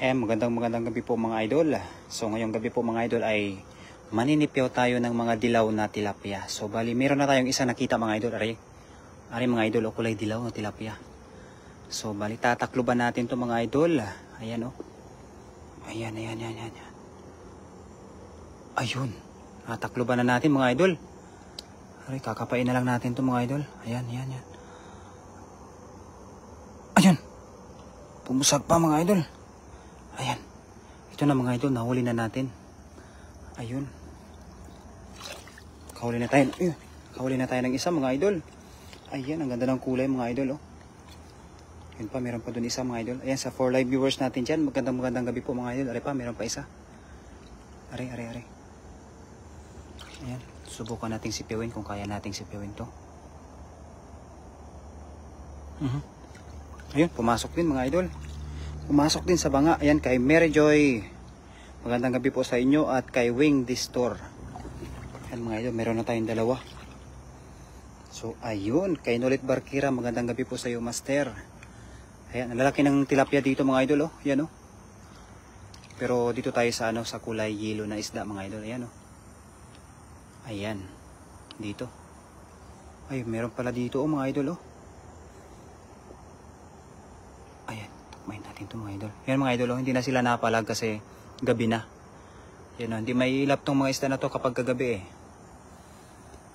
Magandang gabi po mga idol. So ngayong gabi po mga idol ay maninipyaw tayo ng mga dilaw na tilapia. So bali meron na tayong isa nakita mga idol. Ari mga idol o kulay dilaw na tilapia. So bali tatakluban natin to mga idol. Ayan o. Ayan. Ayun. Tatakluban na natin mga idol. Ari kakapain na lang natin to mga idol. Ayan. Ayun. Pumusag pa mga idol. Ayan. Ito na mga idol, nahuli na natin. Ayun. Kahuli na tayo. Ayun. Kahuli na tayo ng isa mga idol. Ayan, ang ganda ng kulay mga idol. Oh. Yun pa, meron pa dun isa mga idol. Ayan, sa 4 live viewers natin dyan. Magandang gabi po mga idol. Ari pa, meron pa isa. Ari. Ayan, subukan nating sipewin kung kaya nating sipewin to. Ayun, pumasok din mga idol. Pumasok din sa banga. Ayan, kay Mary Joy. Magandang gabi po sa inyo. At kay Wing Distor. Ayan mga idol, meron na tayong dalawa. So, ayun. Kay Nulit Barkira. Magandang gabi po sa iyo, Master. Ayan, ang lalaki ng tilapia dito mga idol. Oh. Ayan, oh. Pero dito tayo sa, sa kulay yellow na isda mga idol. Ayan, oh. Ayan. Dito. Ay, meron pala dito, oh, mga idol, oh. Main natin ito mga idol. Yan mga idol, oh, hindi na sila napalag kasi gabi na. Yan, oh, hindi may ilap tong mga isda na to kapag kagabi eh.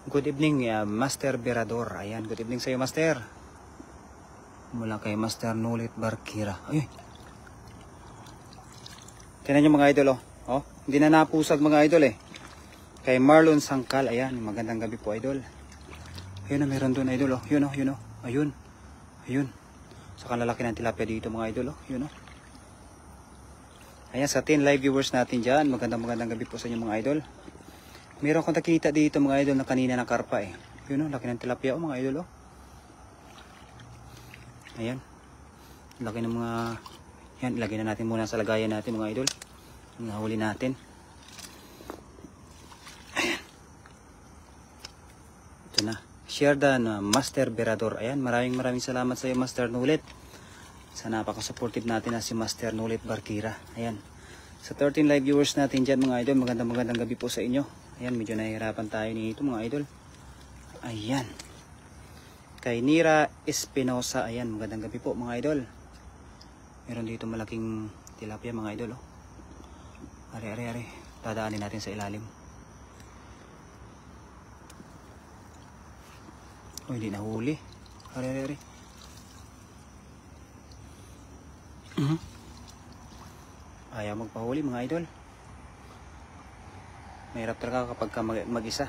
Good evening, Master Berador. Ayan, good evening sa iyo, Master. Mula kay Master Nulit Barkira. Ayun. Tingnan nyo mga idol, oh. Hindi na napusag mga idol eh. Kay Marlon Sangkal. Ayan, magandang gabi po idol. Ayun na, meron doon idol, oh. Yun, oh. Ayun. Sa kalalaki ng tilapia dito mga idol. Oh. Yun, oh. Ayan, sa 10 live viewers natin dyan. Magandang gabi po sa inyo mga idol. Meron akong nakita dito mga idol na kanina na karpa eh. Yun, oh. Laki ng tilapia, oh, mga idol. Oh. Ayan. Laki ng mga... Yan, ilagay na natin muna sa lagayan natin mga idol. Nahuli natin. Ayan. Ito na. Share na Master Berador. Ayan, maraming salamat sa iyo Master Nulit. Sa napaka-supportive natin na si Master Nulit Barkira. Ayan. Sa 13 live viewers natin dyan mga idol, magandang gabi po sa inyo. Ayan, medyo nahihirapan tayo nito mga idol. Ayan. Kay Nira Espinosa. Ayan, magandang gabi po mga idol. Meron dito malaking tilapia mga idol. Oh. Ari. Dadaanin natin sa ilalim. Oh, hindi nahuli. Ari. Ayaw magpahuli mga idol. Mahirap talaga kapag mag-isa.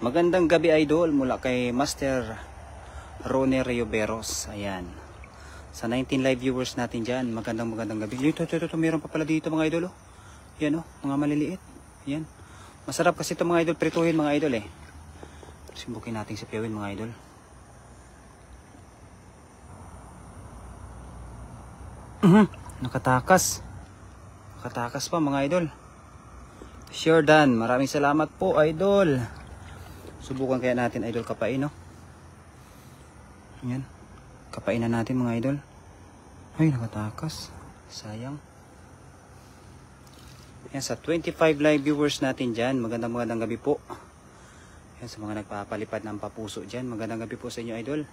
Magandang gabi idol mula kay Master Rone Rioberos. Ayan. Sa 19 live viewers natin dyan. Magandang gabi. Ito. Meron pa pala dito mga idol. Oh. Yan, oh. Mga maliliit. Ayan. Masarap kasi ito mga idol. Prituhin mga idol eh. Subukin natin si Piawin mga idol. Nakatakas pa mga idol. Sure done. Maraming salamat po idol. Subukan kaya natin idol kapain, no? Ayan. Kapain na natin mga idol. Ay, nakatakas. Sayang. Ayan, sa 25 live viewers natin dyan. Magandang gabi po. Yan, sa mga nagpapalipad ng papuso dyan. Magandang gabi po sa inyo idol.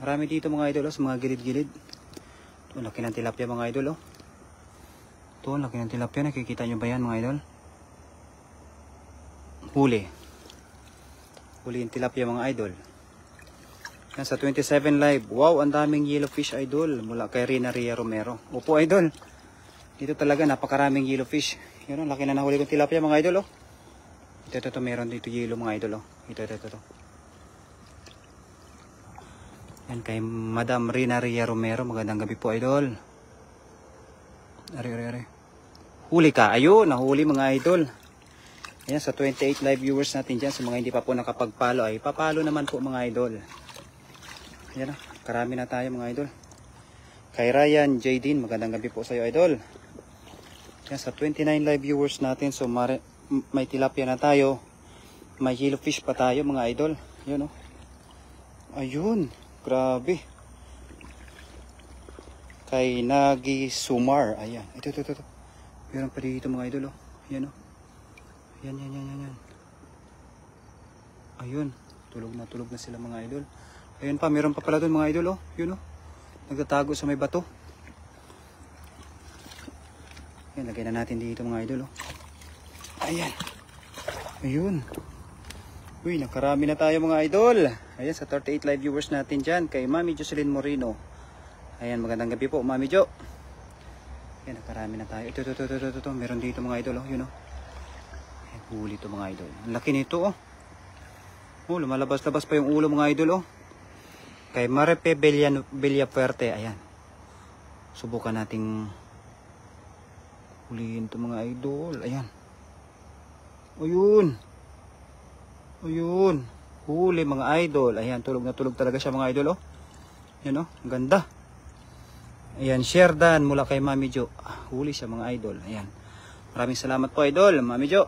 Marami dito mga idol, oh, sa mga gilid-gilid. Ito, laki ng tilapia mga idol. Oh. Ito, laki ng tilapia. Nakikita nyo ba yan mga idol? Huli yung tilapia mga idol. Yan, sa 27 live. Wow, ang daming yellowfish idol. Mula kay Rina Ria Romero. Opo idol. Dito talaga napakaraming yellowfish. Yun, laki na nahuli kong tilapia mga idol. Oh. Ito, meron dito yellow mga idol. Oh. Ito. Yan, kay Madam Rina Ria Romero. Magandang gabi po idol. Ari. Huli ka. Ayun, nahuli mga idol. Ayan, sa 28 live viewers natin dyan. Sa mga hindi pa po nakapagpalo ay papalo naman po mga idol. Ayan, karami na tayo mga idol. Kay Ryan J. Dean. Magandang gabi po sa iyo idol. Yan, sa 29 live viewers natin, so may tilapia na tayo, may yellowfish pa tayo mga idol. Yun, oh. Ayun, grabe. Kay Nagi Sumar. Ayan. Ito. Meron pa dito mga idol. Oh. Ayan oh. Yan. Ayun. Tulog na sila mga idol. Ayun pa. Meron pa pala doon mga idol. Oh. Yun oh. Nagtatago sa may bato. Ayan. Lagay na natin dito mga idol. Oh. Ayan. Ayun. Uy, nakarami na tayo mga idol. Ayan, sa 38 live viewers natin dyan. Kay Mami Jocelyn Moreno. Ayan, magandang gabi po Mami Jo. Ayan, nakarami na tayo. Ito. Meron dito mga idol. Oh, yun oh. Ayan, huli ito mga idol. Ang laki nito oh. Oh, lumalabas-labas pa yung ulo mga idol oh. Kay Marepe Villafuerte. Ayan. Subukan nating huliin ito mga idol. Ayan. Ayun. Huli mga idol. Ayan, tulog na tulog talaga siya mga idol oh. Yan oh, ang ganda. Ayan, Sherdan mula kay Mami Jo. Huli siya mga idol. Ayan. Maraming salamat po idol, Mami Jo.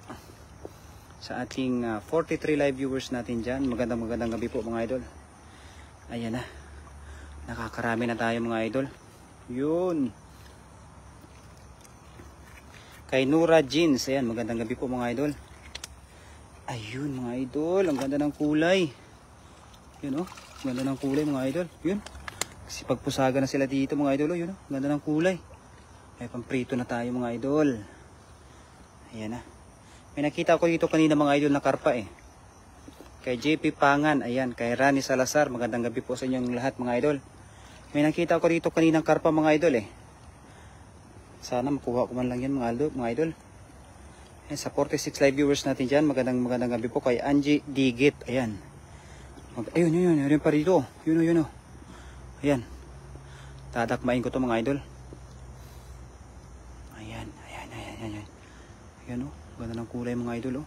Sa ating 43 live viewers natin dyan. Magandang gabi po mga idol. Ayan na. Nakakarami na tayo mga idol. Yun. Kay Nura Jeans. Ayan, magandang gabi po mga idol. Ayun mga idol. Ang ganda ng kulay. Yun oh. Ganda ng kulay mga idol. Yun. Kasi pagpusaga na sila dito mga idol. Yun oh. Ganda ng kulay. Ay pamprito na tayo mga idol. Ayan na. May nakita ko dito kanina mga idol na karpa eh. Kay JP Pangan. Ayan. Kay Rani Salazar. Magandang gabi po sa inyong lahat mga idol. May nakita ko dito kanina karpa mga idol eh. Sana makuha ko man lang yan mga idol. Ayan, sa 46 live viewers natin dyan. Magandang gabi po kay Angie Digit. Ayan. Ayun. Ayun pa rito. Yun. Ayan. Dadakmain ko to mga idol. Ayan. Ayan o. Ganda ng kulay mga idol o.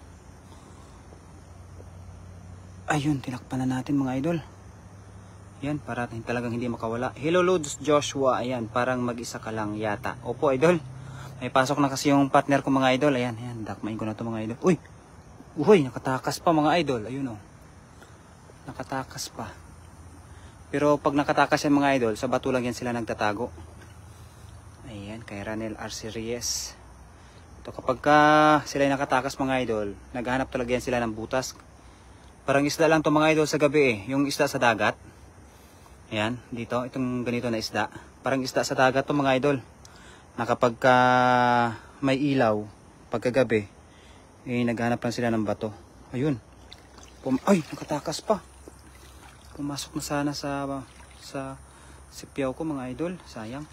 Ayun. Tinakpan na natin mga idol. Ayan. Para talagang hindi makawala. Hello Lods Joshua. Ayan. Parang mag-isa ka lang yata. Opo idol. May pasok na kasi yung partner ko mga idol. Ayan. Dakmain ko na to mga idol. Uy. Nakatakas pa mga idol. Ayun o. Nakatakas pa. Pero pag nakatakas yan mga idol, sa bato lang yan sila nagtatago. Ayan, kay Ranel Arceries. Ito kapag sila yung nakatakas mga idol, naghahanap talaga yan sila ng butas. Parang isda lang to mga idol sa gabi eh. Yung isda sa dagat. Ayan, dito, itong ganito na isda. Parang isda sa dagat to mga idol. Na kapag may ilaw, pagkagabi, eh, naghahanap lang sila ng bato. Ayun. Ay, nakatakas pa. Pumasok na sana sa sipyaw ko mga idol. Sayang.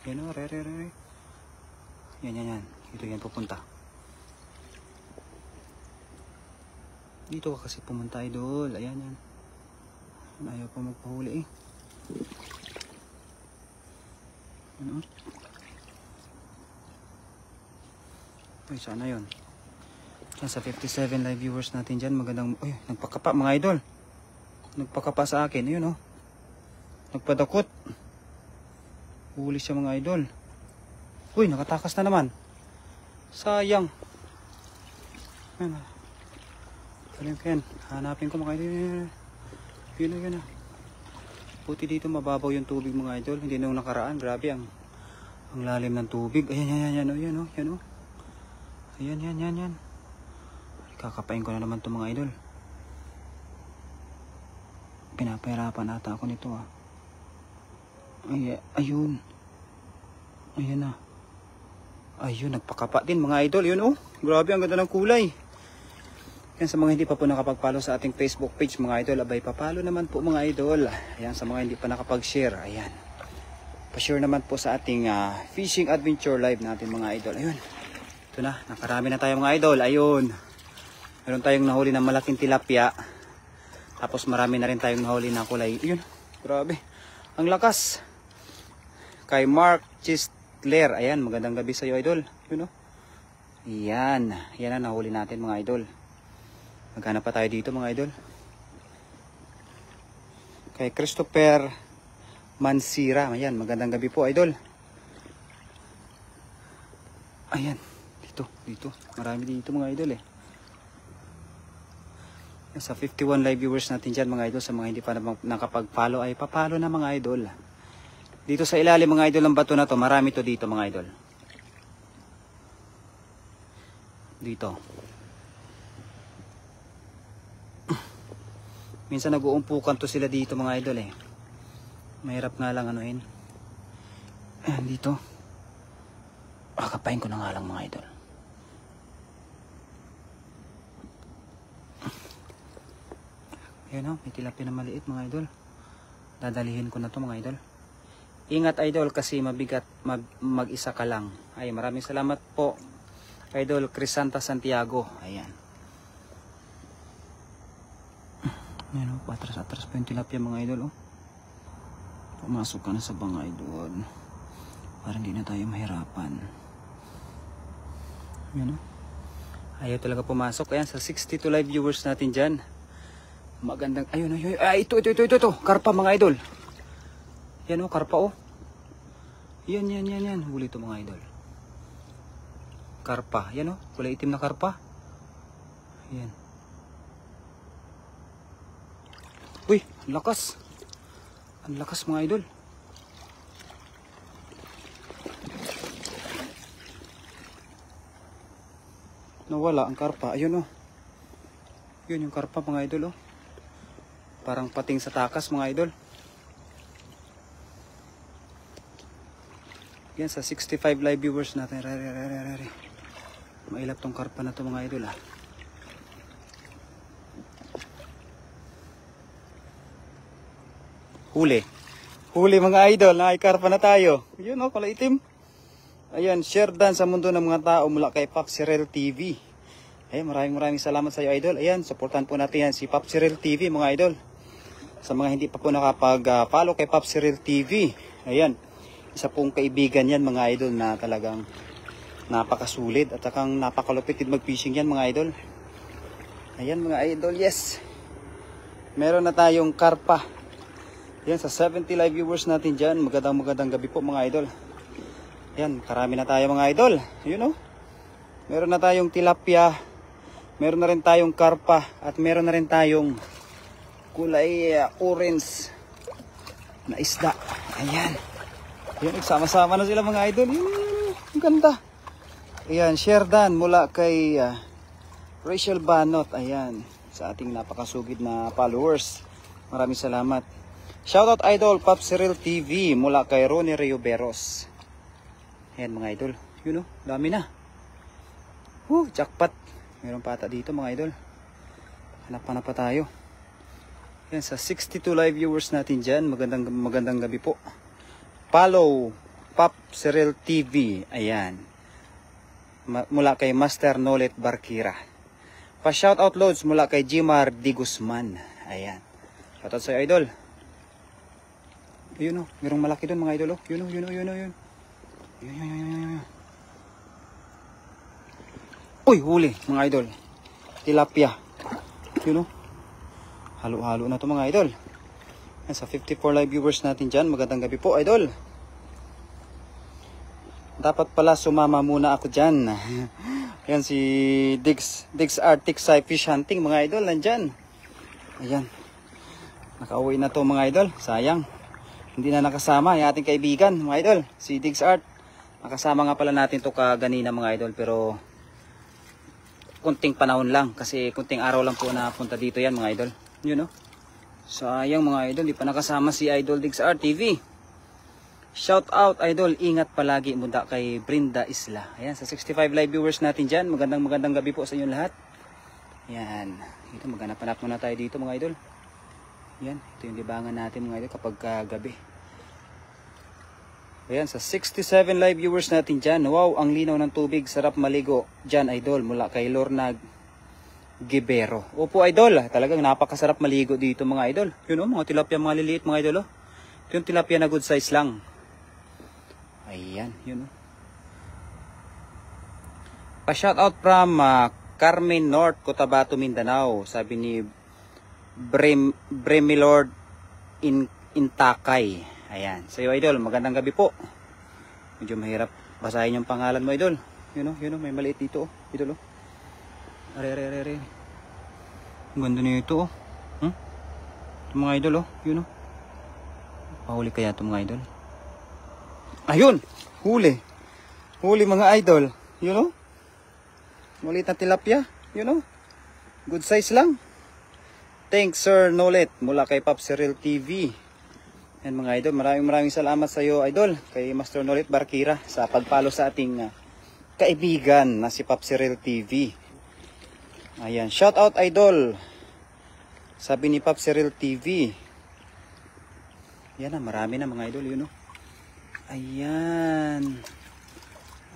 Yan o, re. Yan. Dito yan pupunta. Dito ka kasi pumunta idol. Ayan. Ayaw pa magpahuli eh. Ano? Ay, sana yun. Sa 57 live viewers natin dyan, magandang, nagpakapa mga idol. Nagpakapa sa akin, ayun oh. Nagpadakot. Huli siya mga idol. Uy, nakatakas na naman. Sayang. Ayun. Galing ko yan. Hanapin ko mga idol. Yun. Puti dito mababaw yung tubig mga idol. Hindi nung nakaraan, grabe ang lalim ng tubig. Ayan oh. Ayan. Kakapain ko na naman itong mga idol. Pinapahirapan ata ako nito ah. Ayun. Ayan na. Ayun, nagpakapa din mga idol. Yun oh. Grabe, ang ganda ng kulay. Yan sa mga hindi pa po nakapag-follow sa ating Facebook page mga idol. Abay, papalo naman po mga idol. Ayan, sa mga hindi pa nakapag-share. Ayan. Pa-share naman po sa ating fishing adventure live natin mga idol. Ayun. Ito na. Nakarami na tayo mga idol. Ayun. Meron tayong nahuli ng malaking tilapia. Tapos marami na rin tayong nahuli na kulay. Yun, grabe. Ang lakas. Kay Mark Chistler. Ayan, magandang gabi sa iyo idol. Yun o. Yan. Yan ang nahuli natin mga idol. Maghanap pa tayo dito mga idol. Kay Christopher Mansira. Ayan, magandang gabi po idol. Ayan. Dito. Marami dito mga idol eh. Sa 51 live viewers natin dyan mga idol, sa mga hindi pa nakapag-follow ay papalo na mga idol. Dito sa ilalim mga idol ng bato na to, marami to dito mga idol. Dito. Minsan nag-uumpukan to sila dito mga idol eh. Mahirap nga lang anuhin. Dito. Kapain ko na nga lang mga idol. Ayun o, may tilapia na maliit mga idol. Dadalihin ko na to mga idol. Ingat idol kasi mabigat mag-isa ka lang. Ay, maraming salamat po Idol Crisanta Santiago. Ayan. Ayan o, patras-atras pa yung tilapia mga idol o. Pumasok ka na sa bangay doon. Para hindi na tayo mahirapan. Ayan o. Ayaw talaga pumasok. Ayan, sa 62 live viewers natin dyan. Magandang, ayun, ayun, ay, ito. Karpa mga idol. Yan o, karpa o. Yan. Huli ito mga idol. Karpa, yan o, kulay itim na karpa. Yan. Uy, ang lakas. Ang lakas mga idol. Nawala ang karpa, ayun o. Yun yung karpa mga idol o. Parang pating sa takas mga idol. Yan sa 65 live viewers natin. Mailap tong karpa na to mga idol ah. Huli mga idol. Nakakarpa na tayo. Yun o, kulay itim. Ayan, share dan sa mundo ng mga tao mula kay Popsirel TV. Ayan, maraming salamat sa iyo idol. Ayan, supportan po natin yan si Popsirel TV mga idol. Sa mga hindi pa po nakapag-follow kay Popsirel TV. Ayan, isa pong kaibigan yan mga idol na talagang napakasulit at akang napakalupit din mag-fishing yan mga idol. Ayan mga idol, yes. Meron na tayong karpa. Ayan, sa 70 live viewers natin dyan. Magandang gabi po mga idol. Ayan, karami na tayo mga idol. Yun o. Meron na tayong tilapia. Meron na rin tayong karpa. At meron na rin tayong kulay orange na isda. Ayan. Ayan, nagsama-sama na sila mga idol. Yun, ang ganda. Ayan, share dan mula kay Rachel Banot. Ayan, sa ating napakasugid na followers. Maraming salamat. Shoutout idol Popsirel TV mula kay Ronnie Rioberos. Ayan mga idol. Yun o, dami na. Jackpot. Meron pa ata dito mga idol. Hanap pa tayo. Ayan, sa 62 live viewers natin dyan. Magandang gabi po. Follow Popsirel TV. Ayan. Mula kay Master Nolet Barkira. Pa-shoutout loads mula kay Jimar Di Guzman. Ayan. Shoutout sa'yo idol. Ayun o. Merong malaki doon mga idol o. Yun. Yun. Uy, huli mga idol. Tilapia. Yun o. Halo-halo na to mga idol. Yan, sa 54 live viewers natin dyan. Magandang gabi po idol. Dapat pala sumama muna ako dyan. Yan si Diggs Arctic Fish Hunting mga idol. Nandyan. Ayan. Nakauwi na to mga idol. Sayang. Hindi na nakasama yung ating kaibigan mga idol. Si Diggs Art. Nakasama nga pala natin to kaganina mga idol. Pero kunting panahon lang. Kasi kunting araw lang po na punta dito yan mga idol. Yun o. Sayang mga idol. Di pa nakasama si Idol Diggs Art TV. Shout out idol. Ingat palagi muna kay Brenda Isla. Ayan. Sa 65 live viewers natin dyan. Magandang gabi po sa inyong lahat. Ayan. Ito maghanap-hanap muna tayo dito mga idol. Ayan. Ito yung libangan natin mga idol kapag gabi. Ayan, sa 67 live viewers natin dyan. Wow, ang linaw ng tubig. Sarap maligo dyan, idol. Mula kay Lorna Gibero. Opo, idol. Talagang napakasarap maligo dito, mga idol. Yun o, mga tilapia, mga liliit, mga idol. Ito yung tilapia na good size lang. Ayan, yun o. Pa-shoutout from Carmen North, Cotabato, Mindanao. Sabi ni Bremilord Intakay. Ayan. Sa iyo idol, magandang gabi po. Medyo mahirap basahin yung pangalan mo idol. Yun o, may maliit dito o. Idol o. Are. Ang ganda nito o. Ito mga idol o. Yun o. Pahuli kaya ito mga idol. Ayun, huli. Huli mga idol. You know? Maliit na tilapia. You know? Good size lang. Thanks Sir Nolet mula kay Pop Cyril TV. Yan mga idol, maraming salamat sa iyo idol. Kay Master Nolet Barkira sa pagpalo sa ating kaibigan na si Pop Cyril TV. Ayan, shout out idol. Sabi ni Pop Cyril TV. Yan na, marami na mga idol, you know. Ayan.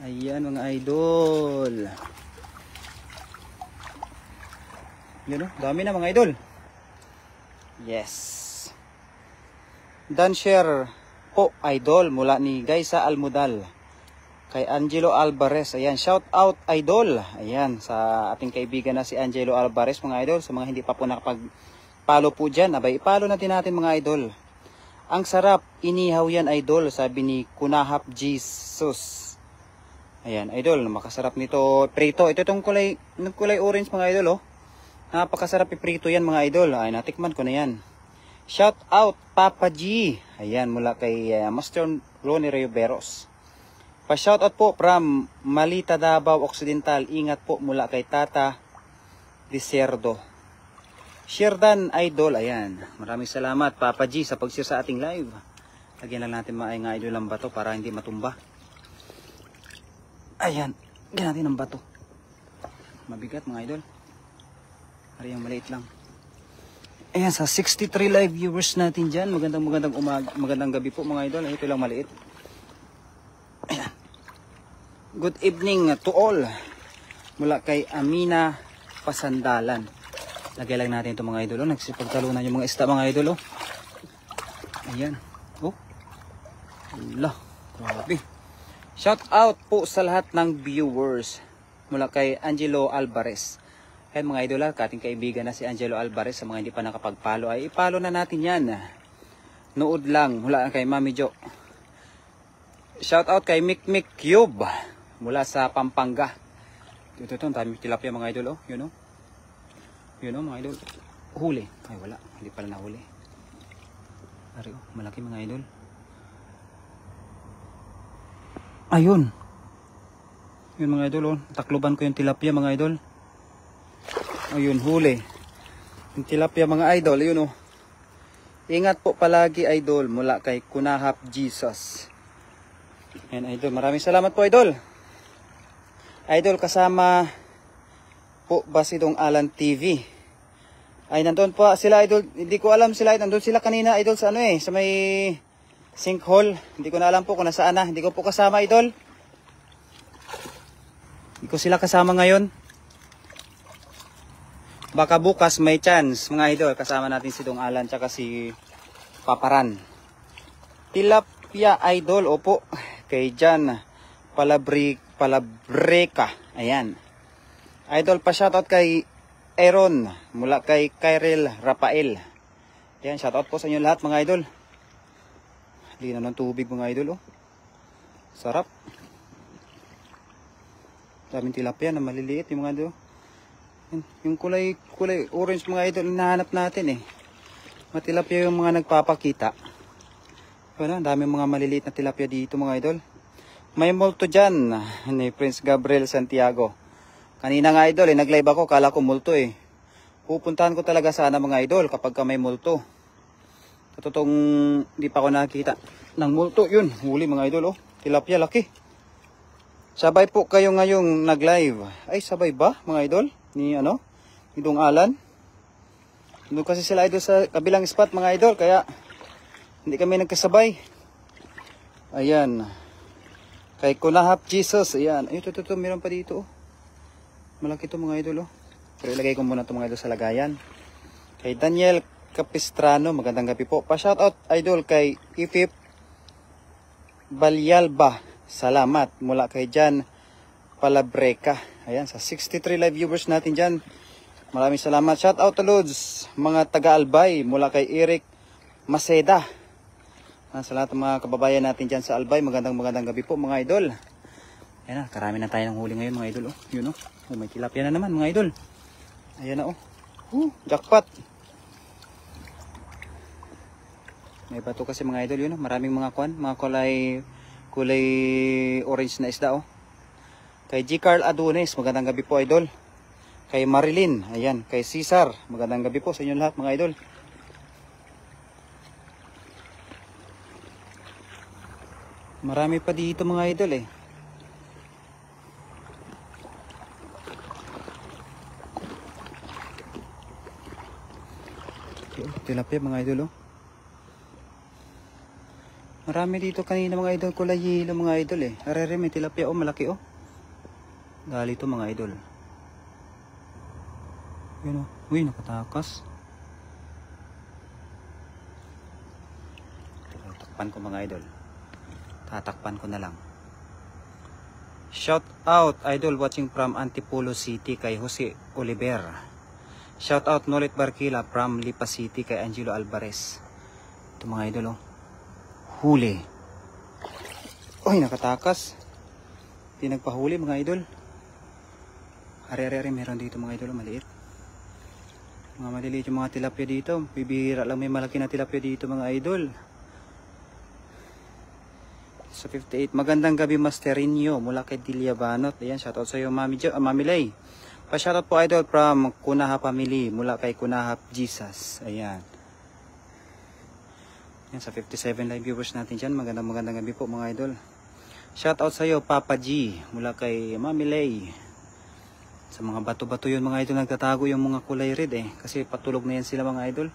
Ayan mga idol. You know, dami na mga idol. Yes. Dan share po idol mula ni Gaysa Almudal. Kay Angelo Alvarez. Ayan, shout out idol. Ayan, sa ating kaibigan na si Angelo Alvarez mga idol. Sa mga hindi pa po nakapag-follow po dyan, abay, i-follow natin mga idol. Ang sarap, inihaw yan idol, sabi ni Kunahap Jesus. Ayan, idol, makasarap nito prito. Ito itong kulay orange mga idol, oh. Napakasarap iprito yan mga idol. Ay, natikman ko na yan. Shout out Papa G. Ayan, mula kay Master Ronnie Riveros. Pa-shout out po from Malita Davao Occidental. Ingat po mula kay Tata Diserdo. Sherdan Idol. Ayan, maraming salamat Papa G sa pag-share sa ating live. Lagyan lang natin mga idol ang bato para hindi matumba. Ayan, lagyan natin ang bato. Mabigat mga idol. Hari yung maliit lang. Ayan, sa 63 live viewers natin dyan. Magandang gabi po mga idol. Ito lang maliit. Ayan. Good evening to all. Mula kay Amina Pasandalan. Lagay lang natin ito mga idol. Nagsipagtalunan yung mga isda mga idol. Ayan. Oh. Allah. Grabe. Shout out po sa lahat ng viewers. Mula kay Angelo Alvarez. Ayan mga idol, ating kaibigan na si Angelo Alvarez. Sa mga hindi pa nakapagpalo ay ipalo na natin yan. Nood lang mula kay Mami Jo. Shout out kay Mikmik Cube mula sa Pampanga. Ito dami tilapia mga idol, oh. You know mga idol. Huli. Ay wala, hindi pala nahuli. Ari, oh, malaki mga idol. Ayun. Yun mga idol, oh. Takloban ko yung tilapia mga idol. Ayun, huli. Yung tilapia mga idol, ayun, oh. Ingat po palagi idol mula kay Kunahap Jesus. Ayan idol, maraming salamat po idol. Idol, kasama po ba si Dong Alan TV? Ay, nandun po sila idol. Hindi ko alam sila, nandun sila kanina idol sa sa may sinkhole. Hindi ko na alam po kung nasaan na. Hindi ko po kasama idol. Hindi ko sila kasama ngayon. Baka bukas may chance mga idol. Kasama natin si Dong Alan tsaka si Paparan. Tilapia idol, opo. Kay Jan Palabreka. Ayan. Idol, pa shoutout kay Aaron mula kay Kyril Rafael. Ayan, shoutout po sa inyo lahat mga idol. Linaw ng tubig mga idol, oh. Sarap. Daming tilapia na maliliit yung mga idol. Yung kulay orange mga idol, hinahanap natin eh. Mga tilapia yung mga nagpapakita. Ano, daming mga maliliit na tilapia dito mga idol. May multo dyan ni Prince Gabriel Santiago. Kanina nga idol, nag-live ako, kala ko multo eh. Pupuntahan ko talaga sana mga idol kapag may multo. Sa totoong di pa ako nakita ng multo, yun, huli mga idol, oh. Tilapia, laki. Sabay po kayo ngayong nag-live. Ay, sabay ba mga idol? Ni Dong Alan. Doon kasi sila idol sa kabilang spot mga idol, kaya hindi kami nagkasabay. Ayan. Kay Kunahap Jesus, ayan. Ay, ito, meron pa dito, oh. Malaki ito mga idol, oh. Pero ilagay ko muna ito mga idol sa lagayan. Kay Daniel Capistrano, magandang gabi po. Pa-shoutout idol kay Ifip Balyalba. Salamat. Mula kay Jan Palabreka. Ayan, sa 63 live viewers natin dyan. Maraming salamat. Shoutout to Lods, mga taga-Albay. Mula kay Eric Maceda. Sa lahat ng mga kababayan natin dyan sa Albay, magandang gabi po mga idol. Ayan na, karami na tayo ng huli ngayon mga idol, oh. Yun, oh. Oh, may tilapia na naman mga idol. Ayan na, oh. Jackpot. May bato kasi mga idol, yun, oh. Maraming mga kulay kulay orange na isda oh. Kay G. Carl Adonis, magandang gabi po idol. Kay Marilyn, ayan, kay Cesar, magandang gabi po sa inyo lahat mga idol. Marami pa dito mga idol eh. Tilapia mga idol oh. Marami dito kanina mga idol, kulay yelo mga idol eh. Arere, may tilapia oh, malaki oh. Dali to mga idol. Yun oh. Uy, nakatakas. Tatakpan ko mga idol. Tatakpan ko na lang. Shout out idol watching from Antipolo City kay Jose Oliver. Shout out Nolet Barkila from Lipa City kay Angelo Alvarez. Ito mga idol oh. Huli. Uy, nakatakas. Hindi nagpahuli mga idol. Are-are, meron dito mga idol, maliit. Mga maliliit yung mga tilapia dito. Bibihira lang may malaki na tilapia dito mga idol. So 58. Magandang gabi Master Rinyo mula kay Dilia Banot. Ayan, shoutout sa iyo Mami Lay. Pa-shoutout po idol from Kunaha Family mula kay Kunaha Jesus. Ayan. Ayan sa 57 live viewers natin dyan. Magandang gabi po mga idol. Shoutout sa iyo Papa G mula kay Mami Lay. Sa mga bato-bato yun mga idol, nagtatago yung mga kulay red eh. Kasi patulog na yan sila mga idol.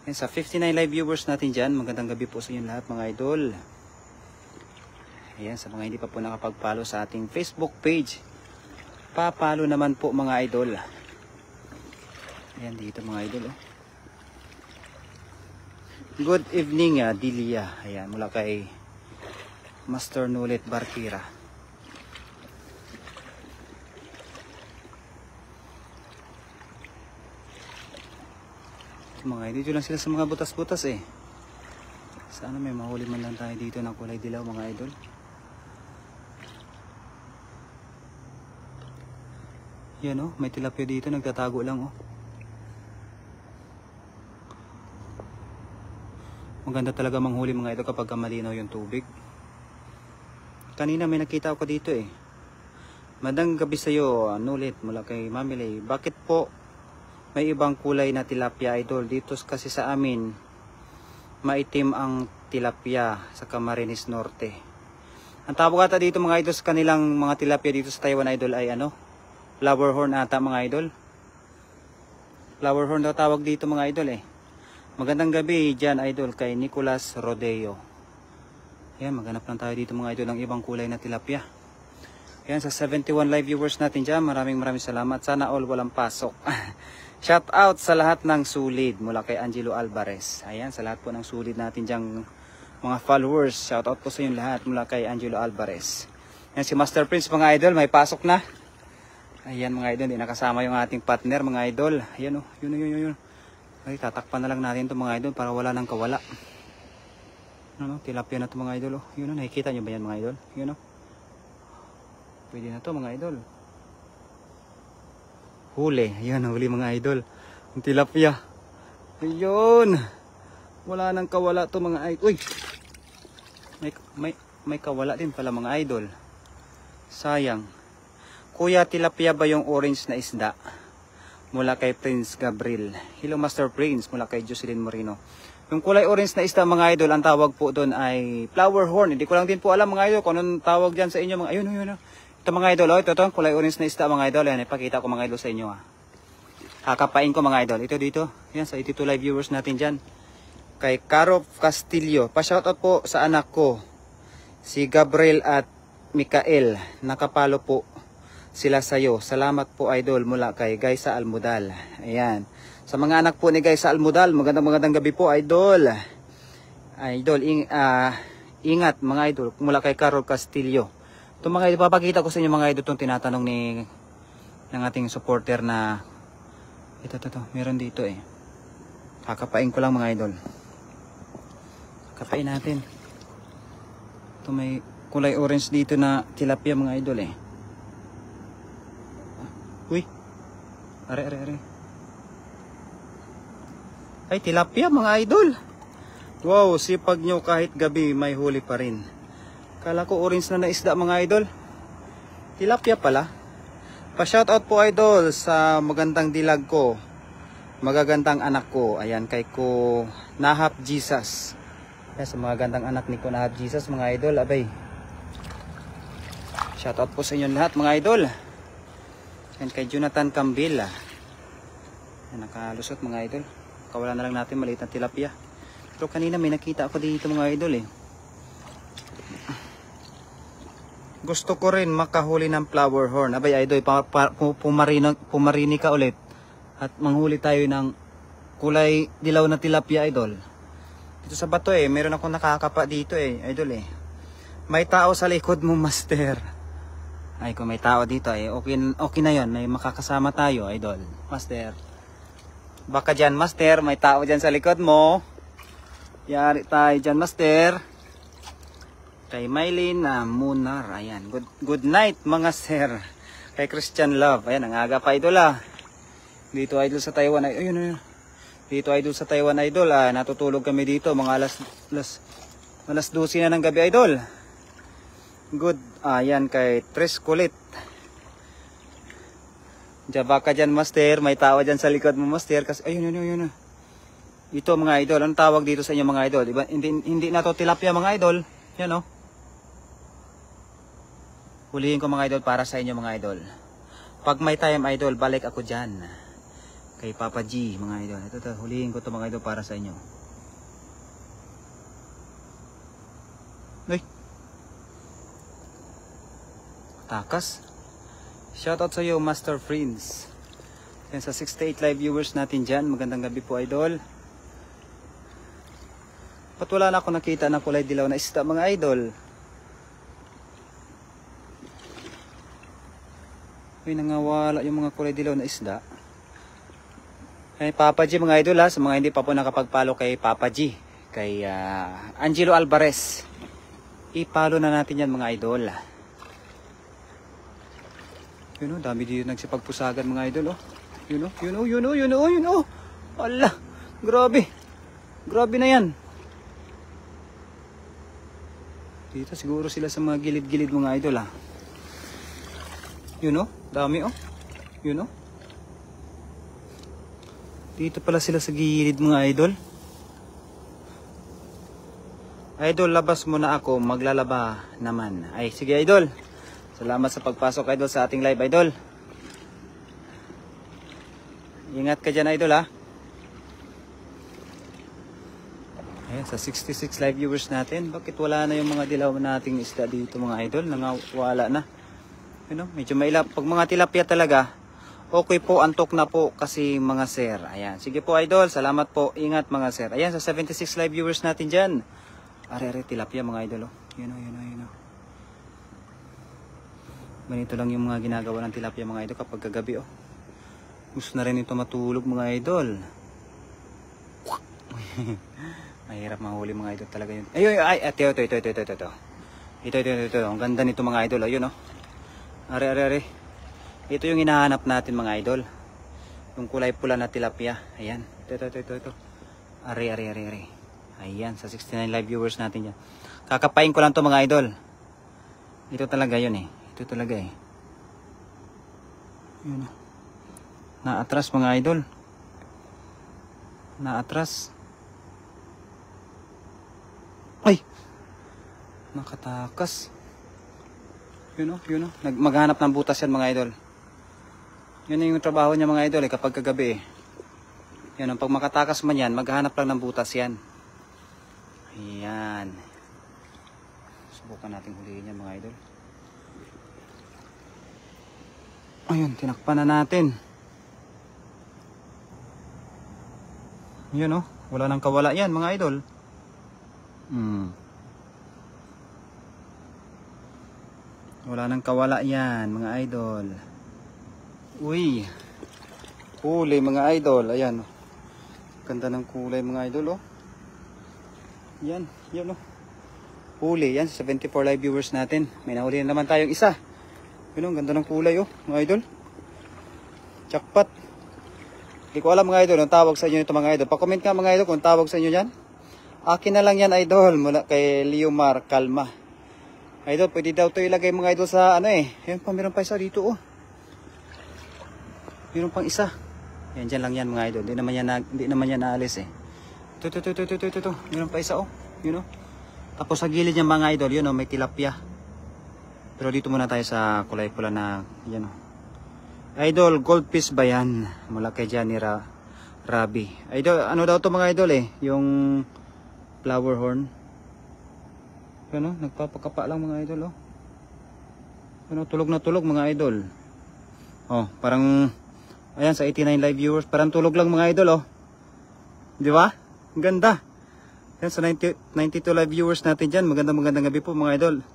Yan, sa 59 live viewers natin dyan, magandang gabi po sa inyo lahat mga idol. Ayan, sa mga hindi pa po nakapag-follow sa ating Facebook page, pa-follow naman po mga idol. Ayan dito mga idol oh. Good evening Dilia. Ayan, mula kay Master Nulit Barkira. Mga dito lang sila sa mga butas-butas eh. Sana may mahuli man lang tayo dito ng kulay dilaw mga idol. Yan oh, may tilapia dito nagtatago lang oh. Maganda talaga manghuli mga idol kapag malinaw yung tubig. Kanina may nakita ako dito eh. Madang gabi sa'yo, Nulit mula kay Mami Lay. Bakit po may ibang kulay na tilapia idol? Dito kasi sa amin maitim ang tilapia sa Camarines Norte. Ang tawag ata dito mga idol sa kanilang mga tilapia dito sa Taiwan idol ay ano? Flower horn ata mga idol. Flower horn daw tawag dito mga idol eh. Magandang gabi dyan idol kay Nicolas Rodeo. Ayan, maghanap lang tayo dito mga idol ng ibang kulay na tilapia. Ayan, sa 71 live viewers natin dyan, maraming salamat. Sana all walang pasok. Shout out sa lahat ng sulid mula kay Angelo Alvarez. Ayan, sa lahat po ng sulid natin dyang mga followers. Shout out po sa inyo lahat mula kay Angelo Alvarez. Ayan, si Master Prince mga idol, may pasok na. Ayan mga idol, hindi nakasama yung ating partner mga idol. Ayan oh, yun. Ay, tatakpan na lang natin to mga idol para wala nang kawala. Ano, tilapia na to mga idol oh. Yun oh, nakikita nyo ba yan mga idol? Yun oh. Pwede na to mga idol. Huli. Ayan, huli mga idol. Ang tilapia. Ayun. Wala nang kawala to mga idol. Uy! May kawala din pala mga idol. Sayang. Kuya, tilapia ba yung orange na isda? Mula kay Prince Gabriel. Hello Master Prince. Mula kay Jocelyn Moreno. Yung kulay orange na isda mga idol, ang tawag po doon ay flower horn. Hindi ko lang din po alam mga idol kung anong tawag dyan sa inyo mga ayun. Ito mga idol, oh, ito kulay orange na isda mga idol. Yan, ipakita ko mga idol sa inyo. Kakapain ko mga idol. Ito dito. Yan, sa 82 live viewers natin dyan. Kay Caro Castillo. Pa-shoutout po sa anak ko. Si Gabriel at Mikael. Nakapalo po sila sa'yo. Salamat po idol mula kay Gaysa Almudal. Ayan. Sa mga anak po ni Gaysa Almudal, magandang gabi po idol. Idol, ingat mga idol. Mula kay Caro Castillo. Ito mga idol, papakita ko sa inyo mga idol itong tinatanong ng ating supporter na ito, meron dito eh. Kakapain ko lang mga idol. Kakapain natin. Ito may kulay orange dito na tilapia mga idol eh. Uy. Are. Ay, tilapia mga idol. Wow, sipag nyo kahit gabi may huli pa rin. Kala ko orange na isda mga idol. Tilapia pala. Pa-shoutout po idol sa magandang dilag ko. Magagandang anak ko. Ayan kay ko Nahap Jesus. Ayan, sa mga gandang anak ni ko Nahap Jesus mga idol. Abay. Shoutout po sa inyo lahat mga idol. Ayan kay Jonathan Cambila. Ayan, nakalusot mga idol. Kawalan na lang natin maliit na tilapia. Pero kanina may nakita ako dito mga idol eh. Gusto ko rin makahuli ng flower horn. Abay idol, pumarini ka ulit. At manghuli tayo ng kulay dilaw na tilapia idol. Dito sa bato eh, meron akong nakakapa dito eh, idol eh. May tao sa likod mo master. Ay kung may tao dito eh, okay na yon, may makakasama tayo idol. Master. Baka dyan master, may tao dyan sa likod mo. Yari tayo dyan master. Kay Mylene Munar, ayan. Good night mga sir. Kay Christian Love, ayan, ang aga pa idol ah. Dito idol sa Taiwan, ayun. Dito idol sa Taiwan idol ah. Natutulog kami dito, mga alas 12 na ng gabi idol. Good, ayan kay Tres Kulit. Diba ka dyan master, may tao dyan sa likod mo master. Kasi, ayun. Ito mga idol, anong tawag dito sa inyo mga idol? Diba? Hindi na to tilapia mga idol. Yan o. Hulihin ko mga idol para sa inyo mga idol. Pag may time idol, balik ako dyan. Kay Papa G mga idol. Ito, hulihin ko to mga idol para sa inyo. Ay. Takas. Shoutout sa iyo Master Friends. Yan sa 68 live viewers natin dyan. Magandang gabi po idol. Ba't wala na ako nakita ng kulay dilaw na isda mga idol? Uy, nangawala yung mga kulay dilaw na isda. Kay Papa G mga idol ha, sa mga hindi pa po nakapag-follow kay Papa G, kay Angelo Alvarez, i-follow na natin yan mga idol. Yun o, dami dito nagsipagpusagan mga idol o. Yun o. Ala, grabe. Grabe na yan. Dito siguro sila sa mga gilid-gilid mga idol ha. Yun o, dami o. Yun o. Dito pala sila sa gilid mga idol. Idol, labas mo na ako, maglalaba naman. Ay, sige idol. Salamat sa pagpasok idol sa ating live idol. Ingat ka dyan idol ha. Ayan, sa 66 live viewers natin, bakit wala na yung mga dilaw nating isda dito mga idol? Nangawala na. You know, medyo mailap. Pag mga tilapia talaga, okay po, antok na po kasi mga sir. Ayan, sige po idol, salamat po. Ingat mga sir. Ayan, sa 76 live viewers natin dyan. Are, tilapia mga idol. Oh. Yun o. Ganito lang yung mga ginagawa ng tilapia mga idol kapag kagabi oh. Gusto na rin ito matulog mga idol. Mahirap mahuli mga idol talaga yun. Ito. Ang ganda nito mga idol. Ayun oh. Are. Ito yung hinahanap natin mga idol. Yung kulay pula na tilapia. Ayan. Ito. Are. Ayan. Sa 69 live viewers natin yan. Kakapain ko lang to mga idol. Ito talaga yun eh. Ito talaga eh. Yun. Naatras mga idol. Naatras. Ay! Nakatakas. Yun o. Maghanap ng butas yan mga idol. Yun yung trabaho niya mga idol eh, kapag kagabi eh. Yan, pag makatakas man yan, maghanap lang ng butas yan. Ayan. Subukan natin huliin yan mga idol. Ayun, tinakpan na natin. Yun o, wala nang kawala yan mga idol. Wala nang kawala yan mga idol. Uy, huli mga idol. Ayan, ganda ng kulay mga idol oh. Yan oh. Huli yan sa 74 live viewers natin. May nahuli na naman tayong isa. Yun oh, ganda ng kulay oh mga idol. Jackpot. Hindi ko alam mga idol ang tawag sa inyo nito mga idol. Pa-comment nga mga idol kung tawag sa inyo yan. Akin na lang yan idol mula kay Leomar Kalma. Idol, pwede daw to ilagay mga idol sa ano eh. Ayun pa, meron pa isa dito oh. Meron pang isa. Yan, dyan lang yan mga idol. Hindi naman yan naalis eh. Ito. Meron pa isa oh. Yun oh. Tapos sa gilid niya mga idol, yun oh, may tilapia. Pero dito muna tayo sa kulay pula na yan oh. Idol, goldfish ba yan? Mula kay Johnny Rabi. Idol, ano daw to mga idol eh? Yung flower horn. Ano, nagpapakapa lang mga idol oh. Ano, tulog na tulog mga idol. Oh, parang ayan sa 89 live viewers, parang tulog lang mga idol oh. Di ba? Ang ganda. Yan sa 92 live viewers natin diyan. Magandang gabi po mga idol.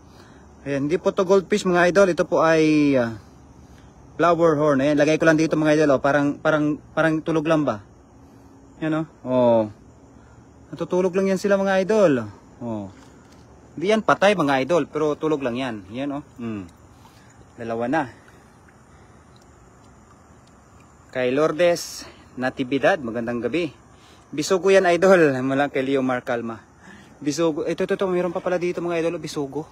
Ayan, hindi po to goldfish mga idol. Ito po ay flower horn. Ayan, lagay ko lang dito mga idol oh. Parang tulog lang ba? Yan oh. Oh. Natutulog lang yan sila mga idol. Oh. Hindi yan patay mga idol, pero tulog lang yan. Yan oh. Dalawa na. Kay Lourdes Natividad, magandang gabi. Bisugo yan idol, mula kay Leo Marcalma. Bisugo, ito, mayroon pa pala dito mga idol, bisugo.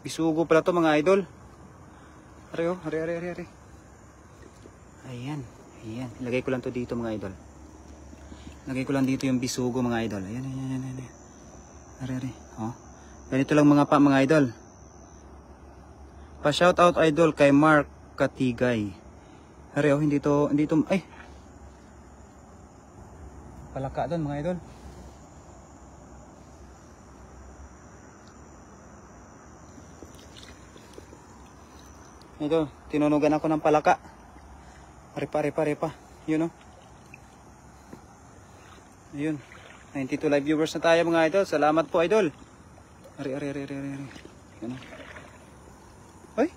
Bisugo pala to mga idol. Are. Ayan. Ilagay ko lang to dito mga idol. Lagay ko lang dito yung bisugo mga idol. Ayan. Are. Oh. Ganito lang mga idol. Pa-shout out idol kay Mark Katigay. Are oh, hindi to ay. Palaka doon mga idol. Ito, tinunugan ako ng palaka. Repa. Yun oh. Ayun. 92 live viewers na tayo mga idol. Salamat po idol. Are. Yan oh. Ay.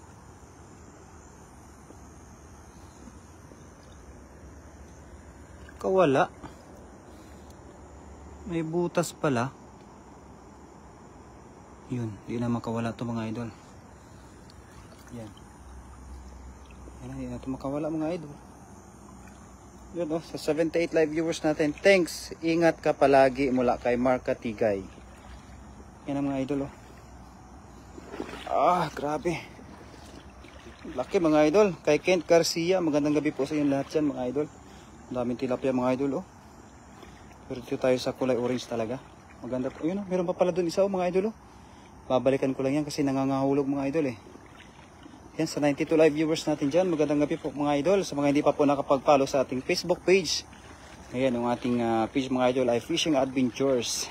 Kawala. May butas pala. Yun, di na makawala to mga idol. Yan. Yan na to makawala mga idol. Yun oh, sa 78 live viewers natin. Thanks, ingat ka palagi mula kay Mark Katigay. Yan ang mga idol oh. Ah, grabe. Laki mga idol. Kay Kent Garcia, magandang gabi po sa inyo lahat yan mga idol. Daming tilapia mga idol oh. Pero dito tayo sa kulay orange talaga. Maganda po. Ayun oh, meron pa pala doon isa oh mga idol oh. Babalikan ko lang yan kasi nangangahulog mga idol eh. Yan sa 92 live viewers natin dyan. Magandang gabi po mga idol. Sa mga hindi pa po nakapag-follow sa ating Facebook page. Ayan ang ating page mga idol ay Fishing Adventures.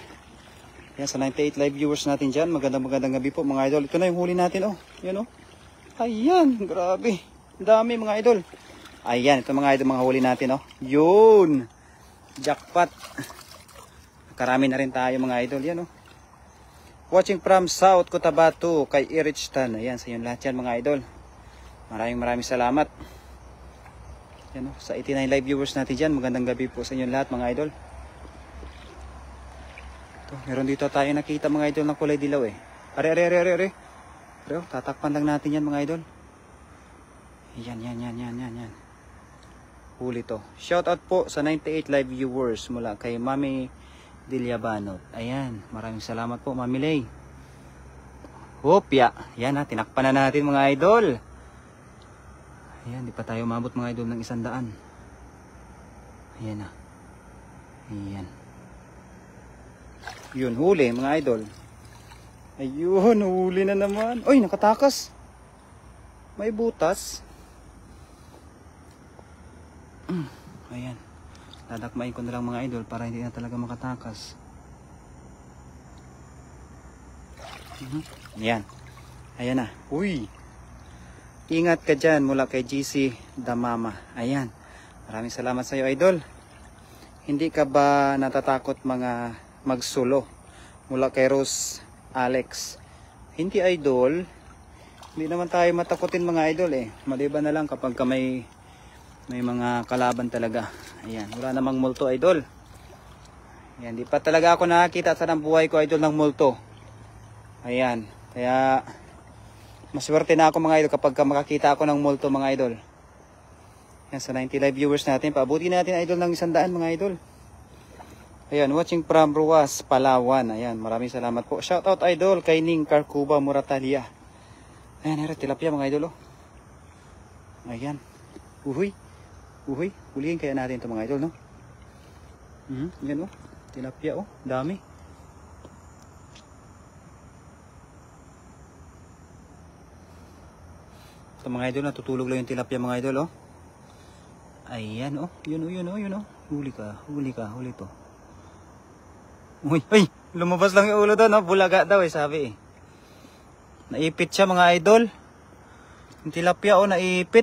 Yan sa 98 live viewers natin dyan. Magandang gabi po mga idol. Ito na yung huli natin oh. Yan oh. Ayan, grabe. Dami mga idol. Ayan, ito mga idol mga huli natin oh. Yun. Jackpot. Karami na rin tayo mga idol. Yan oh. Watching from South Cotabato kay Erich Tan. Ayan, sa inyo lahat yan mga idol. Maraming salamat. Yan oh. Sa 89 live viewers natin dyan. Magandang gabi po sa inyo lahat mga idol. Ito, meron dito tayo nakita mga idol ng kulay dilaw eh. Are. Pero tatakpan lang natin yan mga idol. Yan. Huli to. Shout out po sa 98 live viewers mula kay Mami Dilyabanot. Ayan, maraming salamat po Mami Lay. Hopya. Yan ha, tinakpan na natin mga idol. Ayan, di pa tayo umabot mga idol ng 100. Ayan ha. Ayan. Yun, huli mga idol. Ayun, huli na naman. Uy, nakatakas. May butas. Ayan. Dadakmain ko na lang mga idol para hindi na talaga makatakas. Ayan. Ayan na. Uy. Ingat ka dyan mula kay GC Damama. Ayan. Maraming salamat sa iyo idol. Hindi ka ba natatakot mga magsulo mula kay Rose Alex? Hindi idol. Hindi naman tayo matakotin mga idol eh. Maliban na lang kapag ka may mga kalaban talaga. Ayan, wala namang multo idol. Ayan, di pa talaga ako nakakita sa ng buhay ko idol ng multo. Ayan, kaya maswerte na ako mga idol kapag ka makakita ako ng multo mga idol. Ayan, sa 90 live viewers natin, paabuti natin idol ng 100 mga idol. Ayan, watching from Ruas, Palawan. Ayan, maraming salamat po. Shout out idol kay Ning Carcuba Moratalia. Ayan, ayan, tilapia mga idol, oh. Ayan. Uhuy. Uhuy. Hulihin kaya natin ito mga idol, no? Ayan, oh. Tilapia, oh. Dami. Ito mga idol, natutulog lang yung tilapia mga idol, oh. Ayan, oh. Yun, oh, yun, oh, yun, oh. Huli ka, huli ka, huli to. Uy, ay, lumabas lang yung ulo doon, no? Bulaga daw, sabi, eh. Naipit siya mga idol. Yung tilapia, oh, naipit.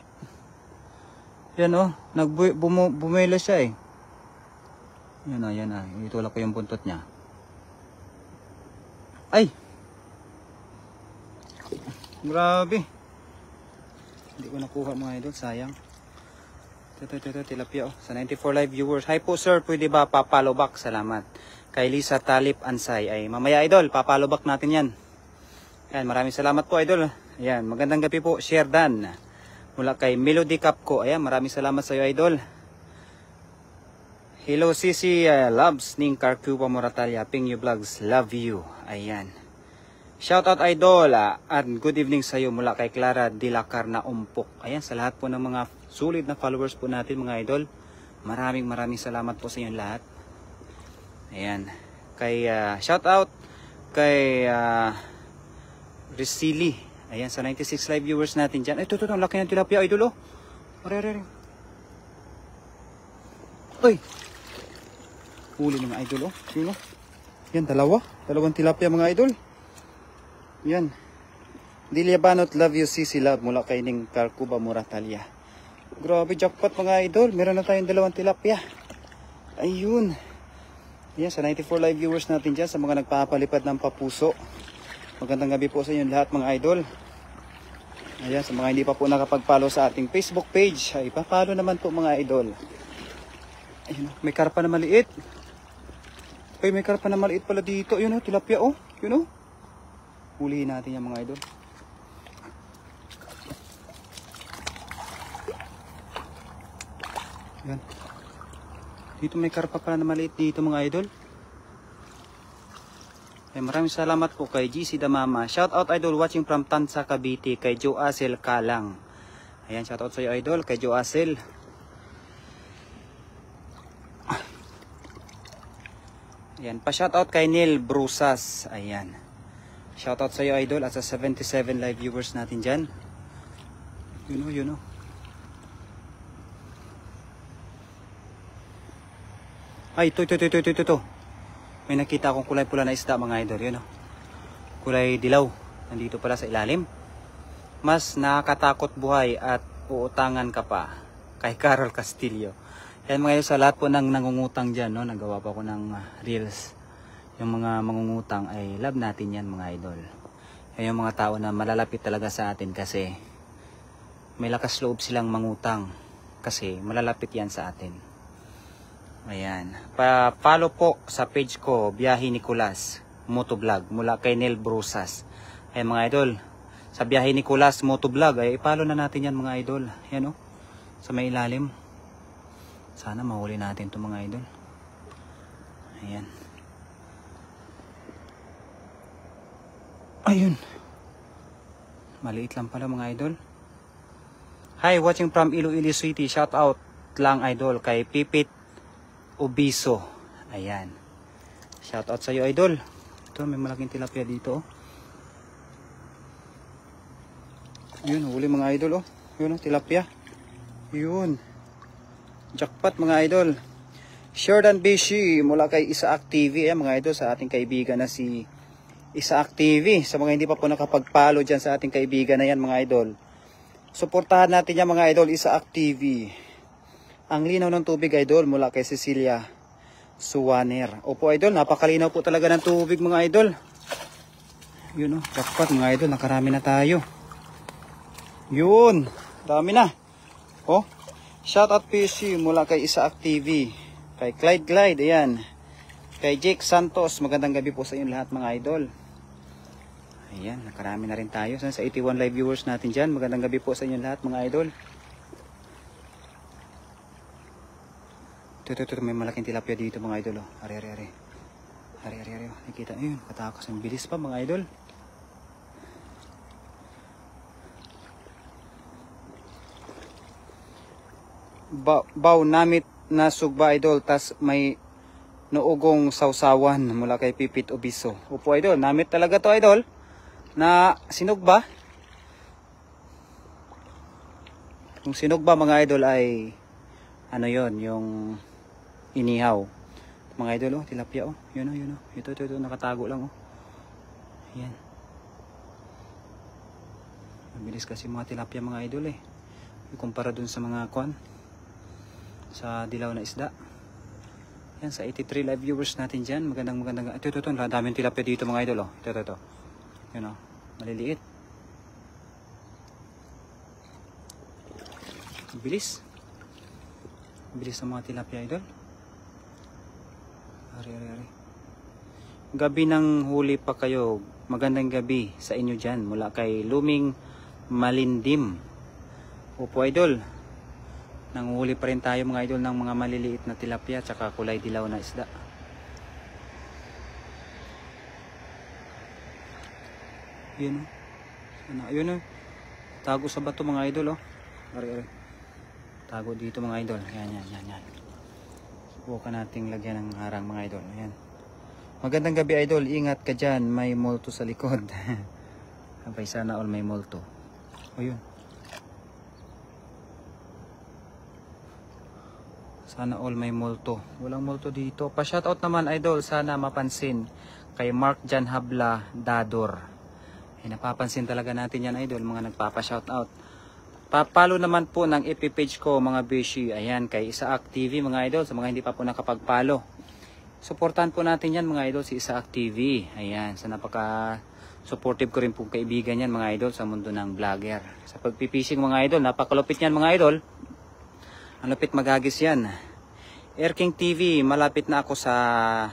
Yan, oh, bumelo siya, eh. Yan, oh, yan, ah. Itulak ko yung buntot niya. Ay! Grabe. Hindi ko nakuha mga idol, sayang. Ito, tilapia, oh. Sa 94 live viewers. Hi po, sir, pwede ba papalo back? Salamat. Kay Lisa Talip Ansay. Ay, mamaya idol, papalo back natin yan. Ayan, maraming salamat po idol. Ayan, magandang gabi po, Sherdan. Mula kay Melody Capco. Ayan, maraming salamat sa iyo idol. Hello Sisi, loves Ning Carcuba Moratalia. Ping you vlogs, love you. Ayan. Shout out idol, at good evening sa iyo mula kay Clara Dilacar na Umpok. Ayan, sa lahat po ng mga sulit na followers po natin mga idol. Maraming salamat po sa inyo lahat. Ayan. Kay shout out kay Resili. Ayan, sa 96 live viewers natin dyan. Ay, ito, ang laki ng tilapia, idol, oh. Are. Uy! Huli mga idol, oh. Yun, oh. Yan, dalawang tilapia mga idol. Yan. Dilia Banot, love you, Sisi Love, mula kay Ning Carcuba Moratalia. Grabe, jackpot mga idol. Meron na tayong dalawang tilapia. Ayun. Yan, sa 94 live viewers natin dyan, sa mga nagpapalipad ng papuso. Magandang gabi po sa inyo lahat mga idol. Ayan, sa mga hindi pa po nakapag-follow sa ating Facebook page, ay pa-follow naman po mga idol. Ayun, may karpa na maliit. Ay, may karpa na maliit pala dito. Yun, oh, tilapia, oh. Yun, oh. Hulihin natin yan mga idol. Yan. Dito may karpa pala na maliit dito mga idol. Ay, maraming salamat po kay GC Damama. Shout out idol watching from Tansa, Cavite, kay Joe Asel Kalang. Ayan, shout out sa iyo idol kay Joe Asel. Ayan, pa-shout out kay Neil Brusas. Ayan. Shout out sa iyo idol at sa 77 live viewers natin diyan. Yun oh. Ay, ito. May nakita akong kulay pula na isda mga idol. Yun, oh. Kulay dilaw. Nandito pala sa ilalim. Mas nakakatakot buhay at uutangan ka pa. Kay Carol Castillo. Yan mga idol, sa lahat po ng nangungutang dyan, no? Nagawa pa ko ng reels. Yung mga mangungutang ay love natin yan mga idol. Yan yung mga tao na malalapit talaga sa atin kasi may lakas loob silang mangutang. Kasi malalapit yan sa atin. Ayan. Pa-follow po sa page ko, Biyahe Nicolas Motovlog, mula kay Neil Brusas. Ayan mga idol. Sa Biyahe Nicolas Motovlog, ay i-follow na natin yan mga idol. Ayan, oh. Sa may ilalim. Sana mahuli natin ito mga idol. Ayan. Ayun. Maliit lang pala mga idol. Hi, watching from Iloilo City. Shout out lang idol kay Pipit Ubiso. Ayan. Shout out sa iyo idol. Ito, may malaking tilapia dito, oh. Yun, huli mga idol, oh. Yun, oh, tilapia. Yun. Jackpot mga idol. Sherdan Bishi mula kay Isaac TV. Ayan mga idol, sa ating kaibigan na si Isaac TV. Sa mga hindi pa po nakapag-follow dyan sa ating kaibigan na yan mga idol, suportahan natin yan mga idol, Isaac TV. Ang linaw ng tubig idol mula kay Cecilia Suwaner. Opo idol, napakalinaw po talaga ng tubig mga idol. Yun, oh, jackpot mga idol, nakarami na tayo. Yun, dami na. Oh, shout out PC mula kay Isaac TV, kay Clyde Glide, ayan, kay Jake Santos. Magandang gabi po sa inyo lahat mga idol. Ayan, nakarami na rin tayo sa 81 live viewers natin dyan. Magandang gabi po sa inyo lahat mga idol. Ito, may malaking tilapia dito mga idol. Oh. Ari. Nakikita nyo yun, katakas. Ang bilis pa mga idol. Baw namit na sugba idol, tas may nuugong sausawan mula kay Pipit Obiso. Opo idol, namit talaga to idol na sinugba. Yung sinugba mga idol ay ano yon, yung inihaw. Mga idol oh, tilapia oh. Yun oh. Ito nakatago lang oh. Yan. Mabilis kasi mga tilapia mga idol eh. Ikumpara dun sa mga kwan, sa dilaw na isda. Yan, sa 83 live viewers natin dyan. Magandang. Ito. Daming tilapia dito mga idol oh. Ito. Yun oh. Maliliit. Bilis ng mga tilapia idol. Ari. Gabi ng huli pa kayo. Magandang gabi sa inyo dyan. Mula kay Luming Malindim. Opo idol. Nanguhuli pa rin tayo mga idol ng mga maliliit na tilapia tsaka kulay dilaw na isda. Yun oh. Tago sa bato mga idol oh. Ari. Tago dito mga idol. Yan. Subukan nating lagyan ng harang mga idol. Ayan. Magandang gabi idol. Ingat ka dyan. May multo sa likod. Abay sana all may multo. O yun. Sana all may multo. Walang multo dito. Pa-shoutout naman idol. Sana mapansin kay Mark Jan Habla Dador. Napapansin talaga natin yan idol. Mga nagpapa-shoutout. Papalo naman po ng FB page ko mga beshi. Ayan, kay Isaak TV mga idol. Sa mga hindi pa po nakapagpalo, supportan po natin yan mga idol, si Isaak TV. Ayan, sa napaka supportive ko rin po kaibigan yan mga idol sa mundo ng vlogger. Sa pagpipishing mga idol, napakalupit yan mga idol. Ang lupit magagis yan. Erking TV, malapit na ako sa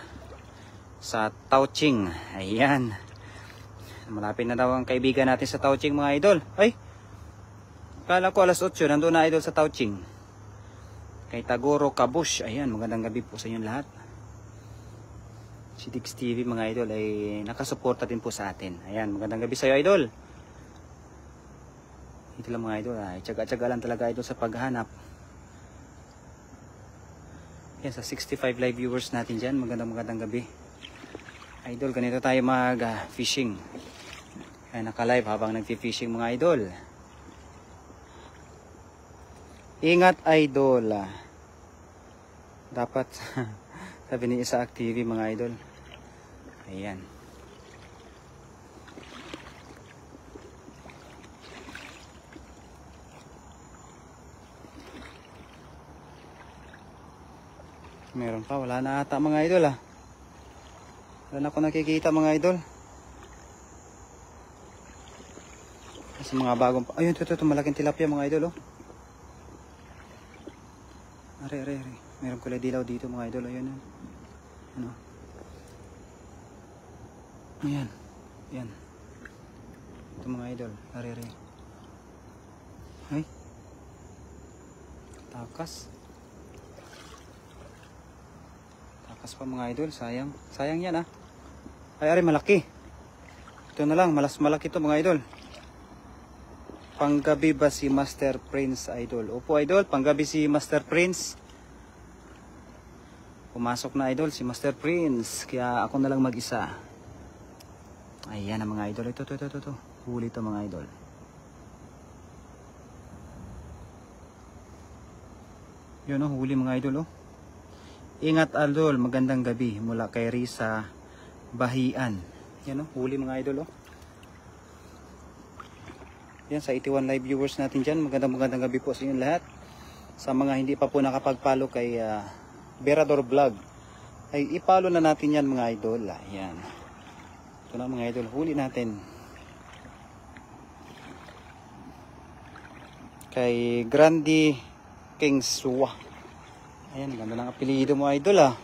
Tauching. Ayan, malapit na daw ang kaibigan natin sa Tauching mga idol. Ay, kala ko alas 8, nandun na idol sa Tauching. Kay Tagoro Kabush. Ayan, magandang gabi po sa inyo lahat. Si Dix TV mga idol ay nakasuporta din po sa atin. Ayan, magandang gabi sa iyo idol. Ito lang mga idol, ay tsaga-tsaga lang talaga idol sa paghanap. Ayan, sa 65 live viewers natin dyan, magandang gabi. Idol, ganito tayo mag-fishing. Ayan, naka-live habang nag-fishing mga idol. Ingat idol. Dapat sabi ni Isaak TV mga idol. Ayan. Meron pa, wala na ata mga idol ah. Wala na ako nakikita mga idol. Sa mga bagong, ayun, ito malaking tilapia mga idol oh. Ari. Meron kulay dilaw dito mga idol. Ayan. Ano? Ayan. Ito mga idol. Ari. Ay. Takas pa mga idol. Sayang yan ah. Ay, malaki. Ito na lang. Malaki to mga idol. Panggabi ba si Master Prince idol? Opo idol, panggabi si Master Prince. Pumasok na idol si Master Prince. Kaya ako na lang mag-isa. Ayan ang mga idol. Ito. Huli to mga idol. Yun oh, huli mga idol oh. Ingat idol, magandang gabi. Mula kay Risa Bahian. Yan oh, huli mga idol oh. Yan, sa 81 live viewers natin dyan, magandang gabi po sa inyo lahat. Sa mga hindi pa po nakapag-follow kay Berador Vlog, ay i-follow na natin yan mga idol. Ayan. Ito na mga idol, huli natin. Kay Grandi Kingswa. Ayan, ganda ng apelido mo idol ah.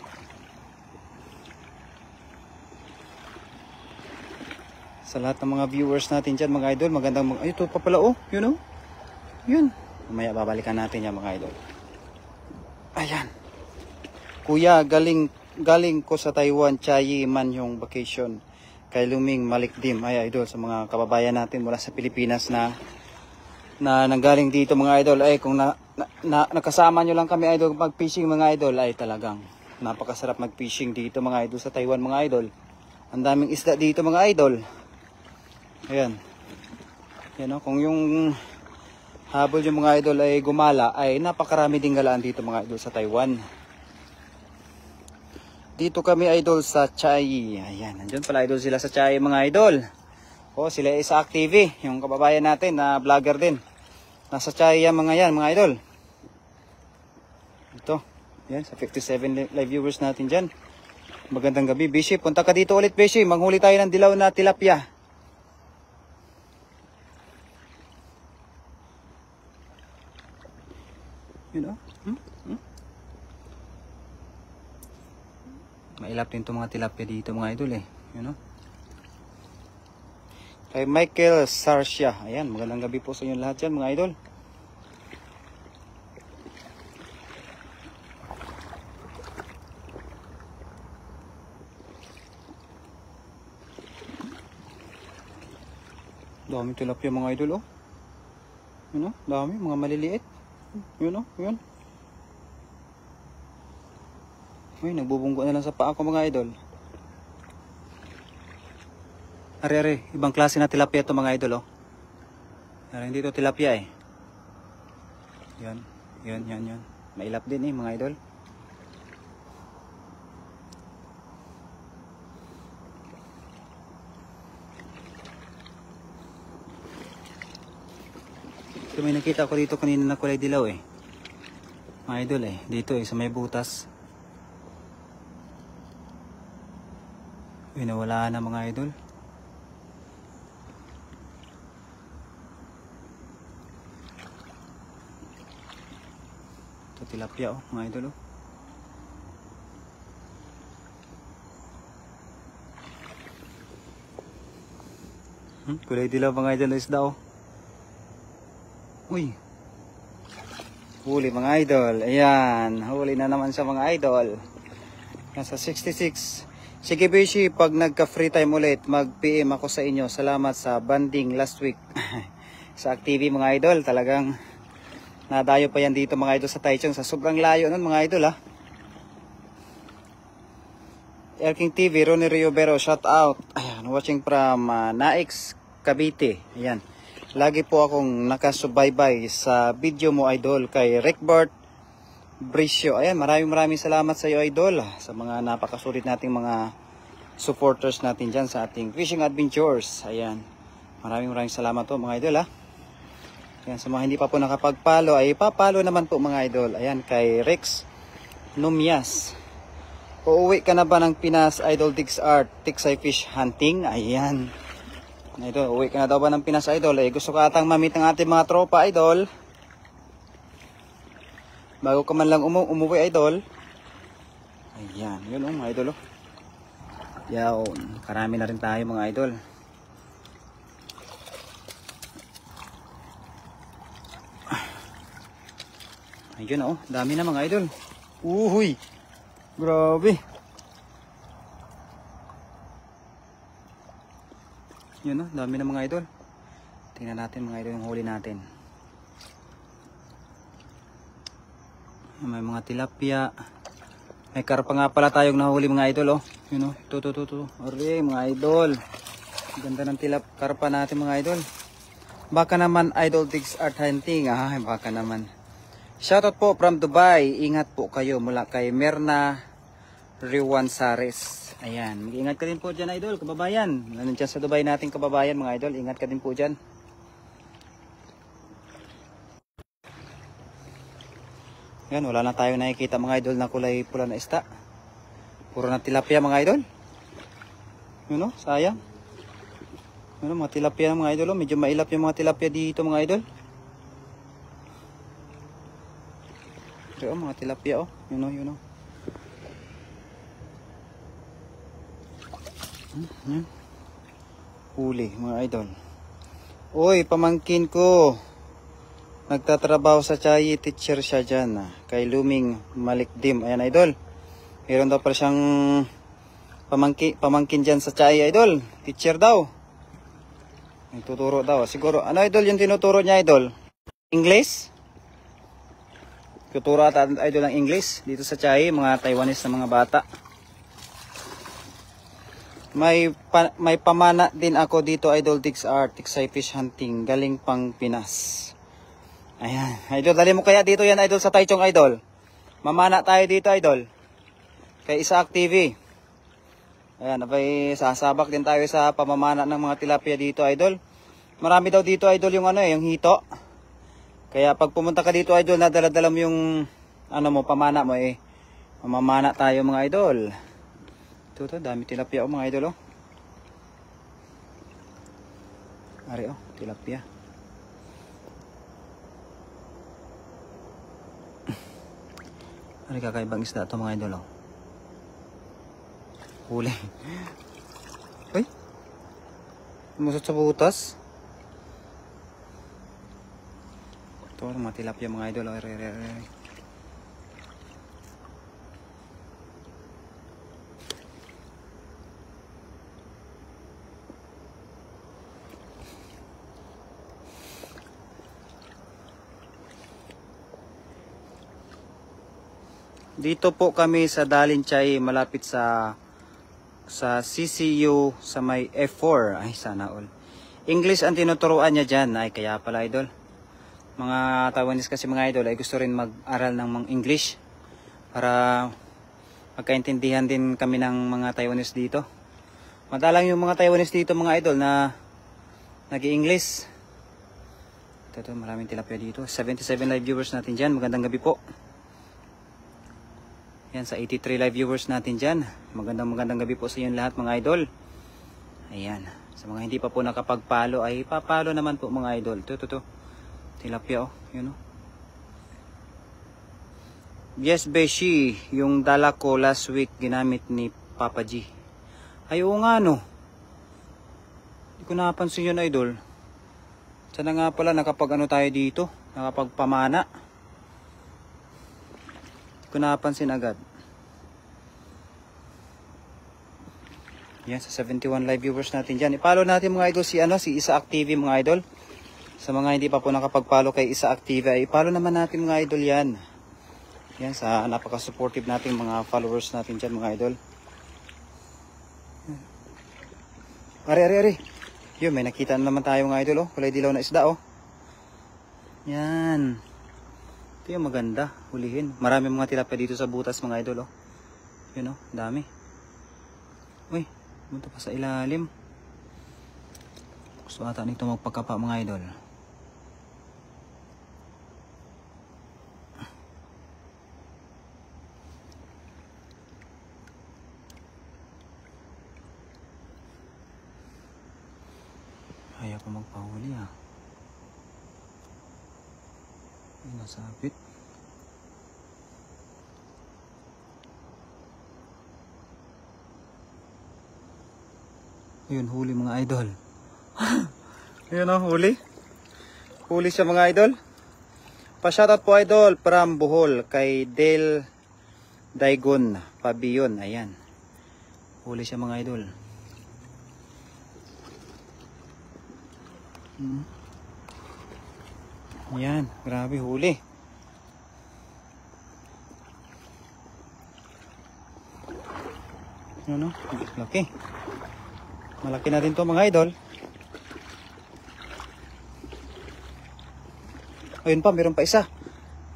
Sa lahat ng mga viewers natin dyan mga idol, ay ito pa pala oh, yun oh. Yun. Mamaya babalikan natin yan mga idol. Ayan. Kuya, galing ko sa Taiwan, Chayi man yung vacation. Kay Luming Malikdim. Ay idol, sa mga kababayan natin mula sa Pilipinas na nanggaling dito mga idol. Ay kung nakasama nyo lang kami idol mag-fishing mga idol, ay talagang napakasarap mag-fishing dito mga idol sa Taiwan mga idol. Ang daming isda dito mga idol. Ayan. Yan o, kung yung habol yung mga idol ay gumala, ay napakarami ding galaan dito mga idol sa Taiwan. Dito kami idol sa Chayi. Ayan, nandiyan pala idol sila sa Chayi mga idol. O, sila Isaac TV, yung kababayan natin na vlogger din. Nasa Chayi yan mga idol. Ito, yan, sa 57 live viewers natin dyan. Magandang gabi, Bishi. Punta ka dito ulit, Bishi. Manghuli tayo ng dilaw na tilapia. You know? Mailap din itong mga tilapia dito mga idol eh. You know? Kay Michael Sarsia. Ayan, magandang gabi po sa inyo lahat yan mga idol. Dami tilapia mga idol oh. You know? Dami, mga maliliit. You know? Yun. Uy, nagbubunggo na lang sa paa ko mga idol. Are, ibang klase na tilapia ito mga idol oh. Pero hindi ito tilapia eh. Yan. Mailap din eh mga idol. Ito may nakita ko dito kanina na kulay dilaw eh. Mga idol eh. Dito eh, sa may butas. Uy, nawala na mga idol. Ito tilapia oh, mga idol oh. Kulay dilaw mga idol na isda oh. Uy. Huli mga idol. Ayan, huli na naman sa mga idol. Nasa 66. Sige Bishi, pag nagka-free time ulit, mag-PM ako sa inyo. Salamat sa banding last week. Sa TV mga idol, talagang nadayo pa yan dito mga idol sa Taichung. Sa sobrang layo nun mga idol ha. Erking TV, Ronnie Riobero, shout out. Ayan, watching from Naix, Cavite. Ayan, lagi po akong nakasubaybay sa video mo idol kay Rickbert Bricio. Ayan, maraming salamat sa iyo idol, sa mga napakasulit nating mga supporters natin dyan sa ating fishing adventures. Ayan, maraming salamat po mga idol ha. Ayan, sa mga hindi pa po nakapag-follow ay pa-follow naman po mga idol. Ayan, kay Rex Numias, uuwi ka na ba ng Pinas idol Digs Art Tiksay Fish Hunting? Ayan idol, uuwi ka na daw ba ng Pinas idol? Eh, gusto ka atang mamit ng ating mga tropa idol bago ka man lang umuwi idol. Ayan, yun oh mga idol oh. Yawn, karami na rin tayo mga idol. Ayun oh, dami na mga idol. Uhuy, grabe. Yun oh, dami na mga idol. Tingnan natin mga idol yung huli natin. May mga tilapia. May karpa nga pala tayong nahuli mga idol oh. Yun oh, ito. Ori mga idol. Ganda ng karpa natin mga idol. Baka naman idol Digs Art Hunting. Ah, baka naman. Shoutout po from Dubai. Ingat po kayo mula kay Merna Riwan Sares. Ayan, mag-ingat ka din po dyan idol, kababayan. Nandiyan sa Dubai nating kababayan mga idol. Ingat ka din po dyan. Yan, wala na tayo nakikita mga idol na kulay pula na isda. Puro na tilapia mga idol. Yun o, sayang. Yun o, mga tilapia mga idol o. Medyo mailap yung mga tilapia dito mga idol. Pero mga tilapia o. Yun o. Huli mga idol. Uy, pamangkin ko. Nagtatrabaho sa Chayi, teacher siya dyan. Kay Luming Malikdim. Ayan idol. Meron daw pala siyang pamangkin dyan sa Chai, idol. Teacher daw. Nagtuturo daw. Siguro, ano idol yung tinuturo niya, idol? English? Tuturo ata idol ng English dito sa Chai, mga Taiwanese na mga bata. May pamana din ako dito, idol. Tiksay fish hunting. Galing pang Pinas. Ayan. Idol, dali mo kaya dito yan, idol, sa Taichung, idol. Mamana tayo dito, idol. Kay Isaac TV. Ayan, abay, sasabak din tayo sa pamamana ng mga tilapia dito, idol. Marami daw dito, idol, yung ano, yung hito. Kaya pag pumunta ka dito, idol, nadala-dala mo yung ano mo, pamana mo eh. Mamamana tayo, mga idol. Ito, dami tilapia mga idol, oh. Ari, oh, tilapia. Ari, kakaibang isda ito, mga idol, oh. Huli. Uy. Lumusot sa butas. Ito, mga tilapia, mga idol, oh. Dito po kami sa Dalinchai, malapit sa CCU sa may F4. Ay, sana all. English ang tinuturuan niya dyan. Ay, kaya pala, idol. Mga Taiwanese kasi, mga idol, ay gusto rin mag-aral ng mga English para magkaintindihan din kami ng mga Taiwanese dito. Madalang yung mga Taiwanese dito, mga idol, na nag-i-English. Ito, maraming tilapia dito. 77 live viewers natin dyan. Magandang gabi po. Yan, sa 83 live viewers natin dyan. Magandang gabi po sa inyo lahat, mga idol. Ayan. Sa mga hindi pa po nakapag-follow, ay papalo naman po, mga idol. Ito. Tilapia, oh. Yun, oh. Yes, Beshi. Yung dala ko last week, ginamit ni Papa G. Ay, oo nga, no. Hindi ko napansin yun, idol. Sana nga pala, nakapag-ano tayo dito. Nakapagpamana. Hindi ko napansin agad. Yan, sa 71 live viewers natin dyan. I-follow natin, mga idol, si Isaac TV, mga idol. Sa mga hindi pa po nakapag-follow kay Isaac TV, ay i-follow naman natin, mga idol, yan. Yan, sa napaka-supportive nating mga followers natin dyan, mga idol. Ari. Yun, may nakita na naman tayo, mga idol, oh. Kulay dilaw na isda, oh. Yan. Ito yung maganda, hulihin. Marami mga tilapia dito sa butas, mga idol, oh. Yun, oh, dami. Uy, punta pa sa ilalim. Gusto ata nito magpagkapa, mga idol. Ayaw ko magpahuli, ah. Ay, nasabit. Ayun, huli, mga idol. Ayun, oh, huli. Huli siya, mga idol. Pa-shoutout po, idol, from Bohol kay Del Daigon Pabion. Ayan. Huli siya, mga idol. Ayan, grabe, huli. Ano, laki. Malaki na din to, mga idol. Ayun pa, meron pa isa.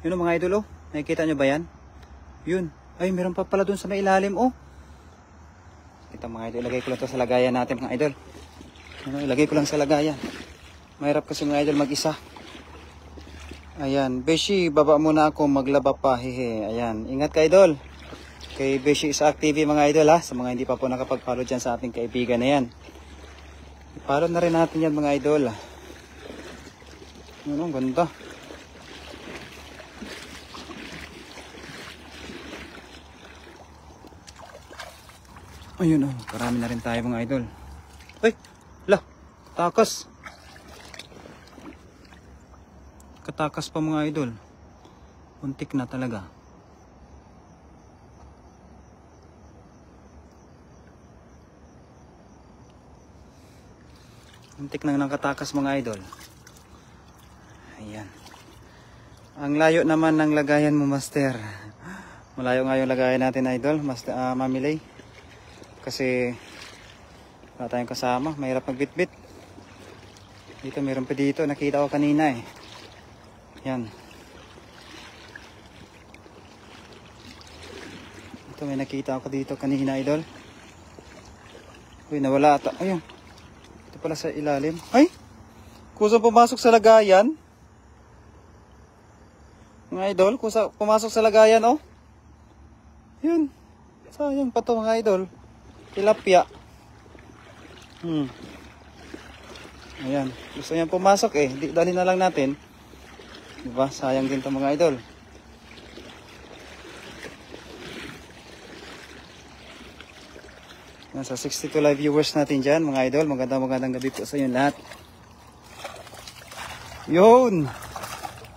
Yun, mga idol, oh. Nakikita nyo ba yan? Yun. Ay, meron pa pala dun sa may ilalim, oh. Ito, mga idol, ilagay ko lang to sa lagayan natin, mga idol. Ano, ilagay ko lang sa lagayan. Mahirap kasi, mga idol, mag-isa. Ayan, Beshi, baba muna ako, maglaba pa, hehe. Ayan, ingat ka, idol. Kay Beshi Isaac TV, mga idol, ha. Sa mga hindi pa po nakapag-follow dyan sa ating kaibigan na yan. I-follow na rin natin yan, mga idol. Ano, ganda. Ayun, oh, karami na rin tayo, mga idol. Ay, lah, takas. Katakas pa, mga idol. Untik na talaga. Muntik nang nakatakas mga idol. Ayan. Ang layo naman ng lagayan mo, master. Malayo nga yung lagayan natin, idol, master, mamilay. Kasi wala tayong kasama, mahirap magbitbit. Dito, meron pa dito, nakita ko kanina eh. Yan. Ito, may nakita ako dito kanina, idol. Uy, nawala ata. Ayun. Ito pala sa ilalim. Ay! Kusa pumasok sa lagayan. Mga idol, kusa pumasok sa lagayan, oh. Yun. Sayang pa to, mga idol. Tilapia. Ayan. Gusto niya pumasok eh. Dali na lang natin. Diba? Sayang din to, mga idol. Nasa 62 live viewers natin dyan, mga idol. Magandang gabi po sa inyo lahat. Yun!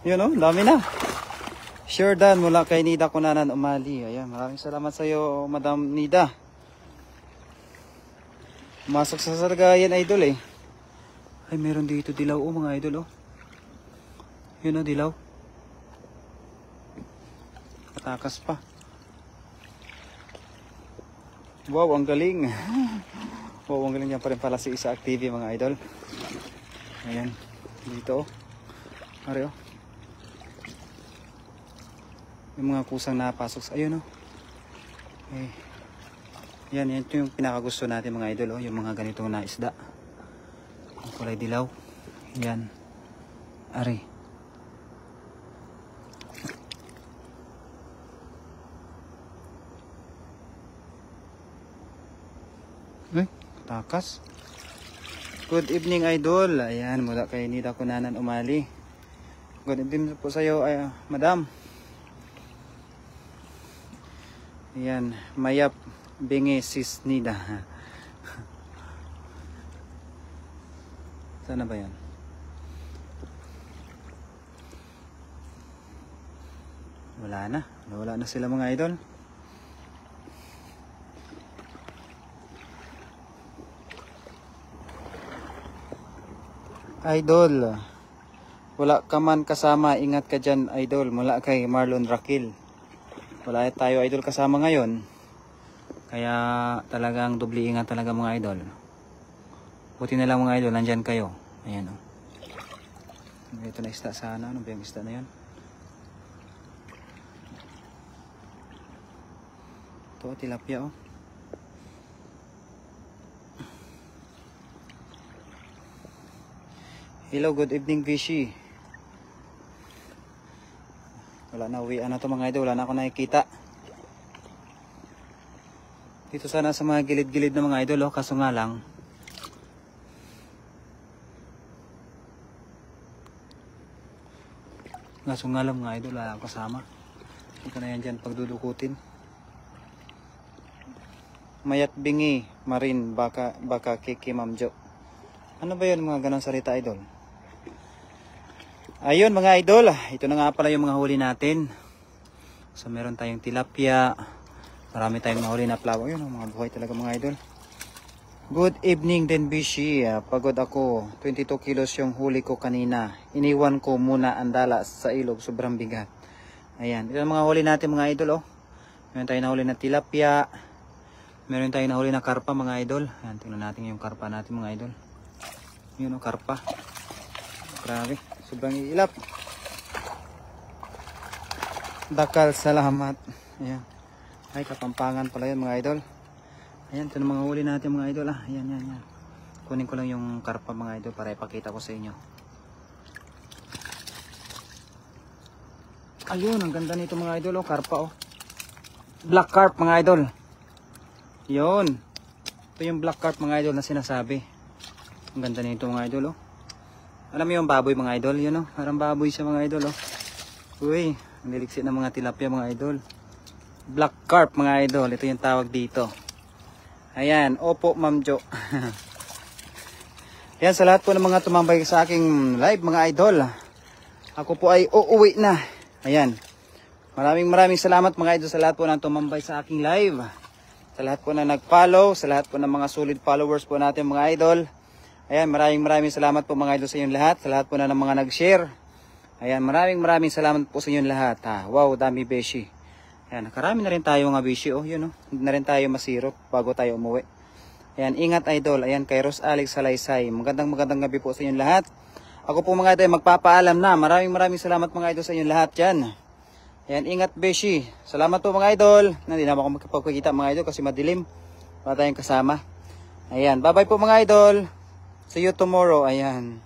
Yun, oh. Dami na. Sure Dan mula kay Nida Kunanan Umali. Ayan. Maraming salamat sa iyo, Madam Nida. Pumasok sa sargayan, idol eh. Ay, meron dito dilaw, oh, mga idol, oh. Yun, oh, dilaw. Katakas pa. Wow, ang galing. Wow, ang galing yan pa rin pala si Isaac TV, mga idol. Ayan, dito, oh. Mari, oh. Yung mga kusang napasok sa, ayun, oh. Okay. Yan, yan yung pinakagusto natin, mga idol, oh. Yung mga ganitong na isda. Ang kulay dilaw. Yan. Ari. Ay, takas. Good evening, idol. Ayan, mula kay Nida Kunanan Umali. Good evening po sa iyo, madam. Ayan, Mayap Bingi Sis Nida. Sana ba yan? Wala na sila, mga idol. Idol, wala ka man kasama, ingat ka dyan, idol. Mula kay Marlon Rakil. Wala tayo, idol, kasama ngayon. Kaya talagang doble ingat talaga, mga idol. Buti na lang, mga idol, nandyan kayo. Ayan, oh. Ito na isda sana. Ano ba yung isda na yan? Ito, tilapia, oh. Hello, good evening, Vichy. Wala na, uwian na to, mga idol. Wala na ako nakikita. Dito sana sa mga gilid-gilid na, mga idol, oh. Kaso nga lang, mga idol, wala akong kasama. Ito na yan dyan, pagdudukutin. Mayat Bingi Marin baka Kiki Mamjo. Ano ba yun, mga ganang salita, idol? Ayun, mga idol, ito na nga pala yung mga huli natin. So meron tayong tilapia, marami tayong mahuli na plawa. Yun, mga buhay talaga, mga idol. Good evening din, Bishi. Pagod ako, 22 kilos yung huli ko kanina. Iniwan ko muna ang dala sa ilog, sobrang bigat. Ayan, ito ang mga huli natin, mga idol, oh. Meron tayong nahuli na tilapia, meron tayong nahuli na karpa, mga idol. Ayan, tingnan natin yung karpa natin, mga idol. Yun, oh, karpa. Grabe, sobrang iilap. Dakal, salamat. Ayan. Ay, Kapampangan pala yun, mga idol. Ayan, ito na mga huli natin, mga idol. Ayan. Kunin ko lang yung karpa, mga idol, para ipakita ko sa inyo. Ayun, ang ganda nito, mga idol, oh. Karpa, oh. Black carp, mga idol. Yun. Ito yung black carp, mga idol, na sinasabi. Ang ganda nito, mga idol, oh. Alam mo yung baboy, mga idol, yun, oh. Parang baboy siya, mga idol, oh. Uy, ang liliksit ng mga tilapia, mga idol. Black carp, mga idol. Ito yung tawag dito. Ayan, opo, Ma'am Jo. Ayan, sa lahat po ng mga tumambay sa aking live, mga idol. Ako po ay uuwi na. Ayan. Maraming salamat, mga idol, sa lahat po ng tumambay sa aking live. Sa lahat po na nag-follow, sa lahat po ng mga solid followers po natin, mga idol. Ayan, maraming salamat po mga idol sa inyong lahat. Sa lahat po na ng mga nag-share. Ayan, maraming salamat po sa inyong lahat. Ha. Wow, dami beshi. Ayan, nakarami na rin tayo nga beshi. Oh, yun oh. Hindi na rin tayo masirop bago tayo umuwi. Ayan, ingat idol. Ayan, kay Ros Alex Salaysay. Magandang gabi po sa inyong lahat. Ako po mga idol, magpapaalam na. Maraming salamat mga idol sa inyong lahat dyan. Ayan, ingat beshi. Salamat po mga idol. Hindi na ako magkapagkita mga idol kasi madilim. Wala tayong kasama. Ayan, bye bye po mga idol. See you tomorrow. Ayan.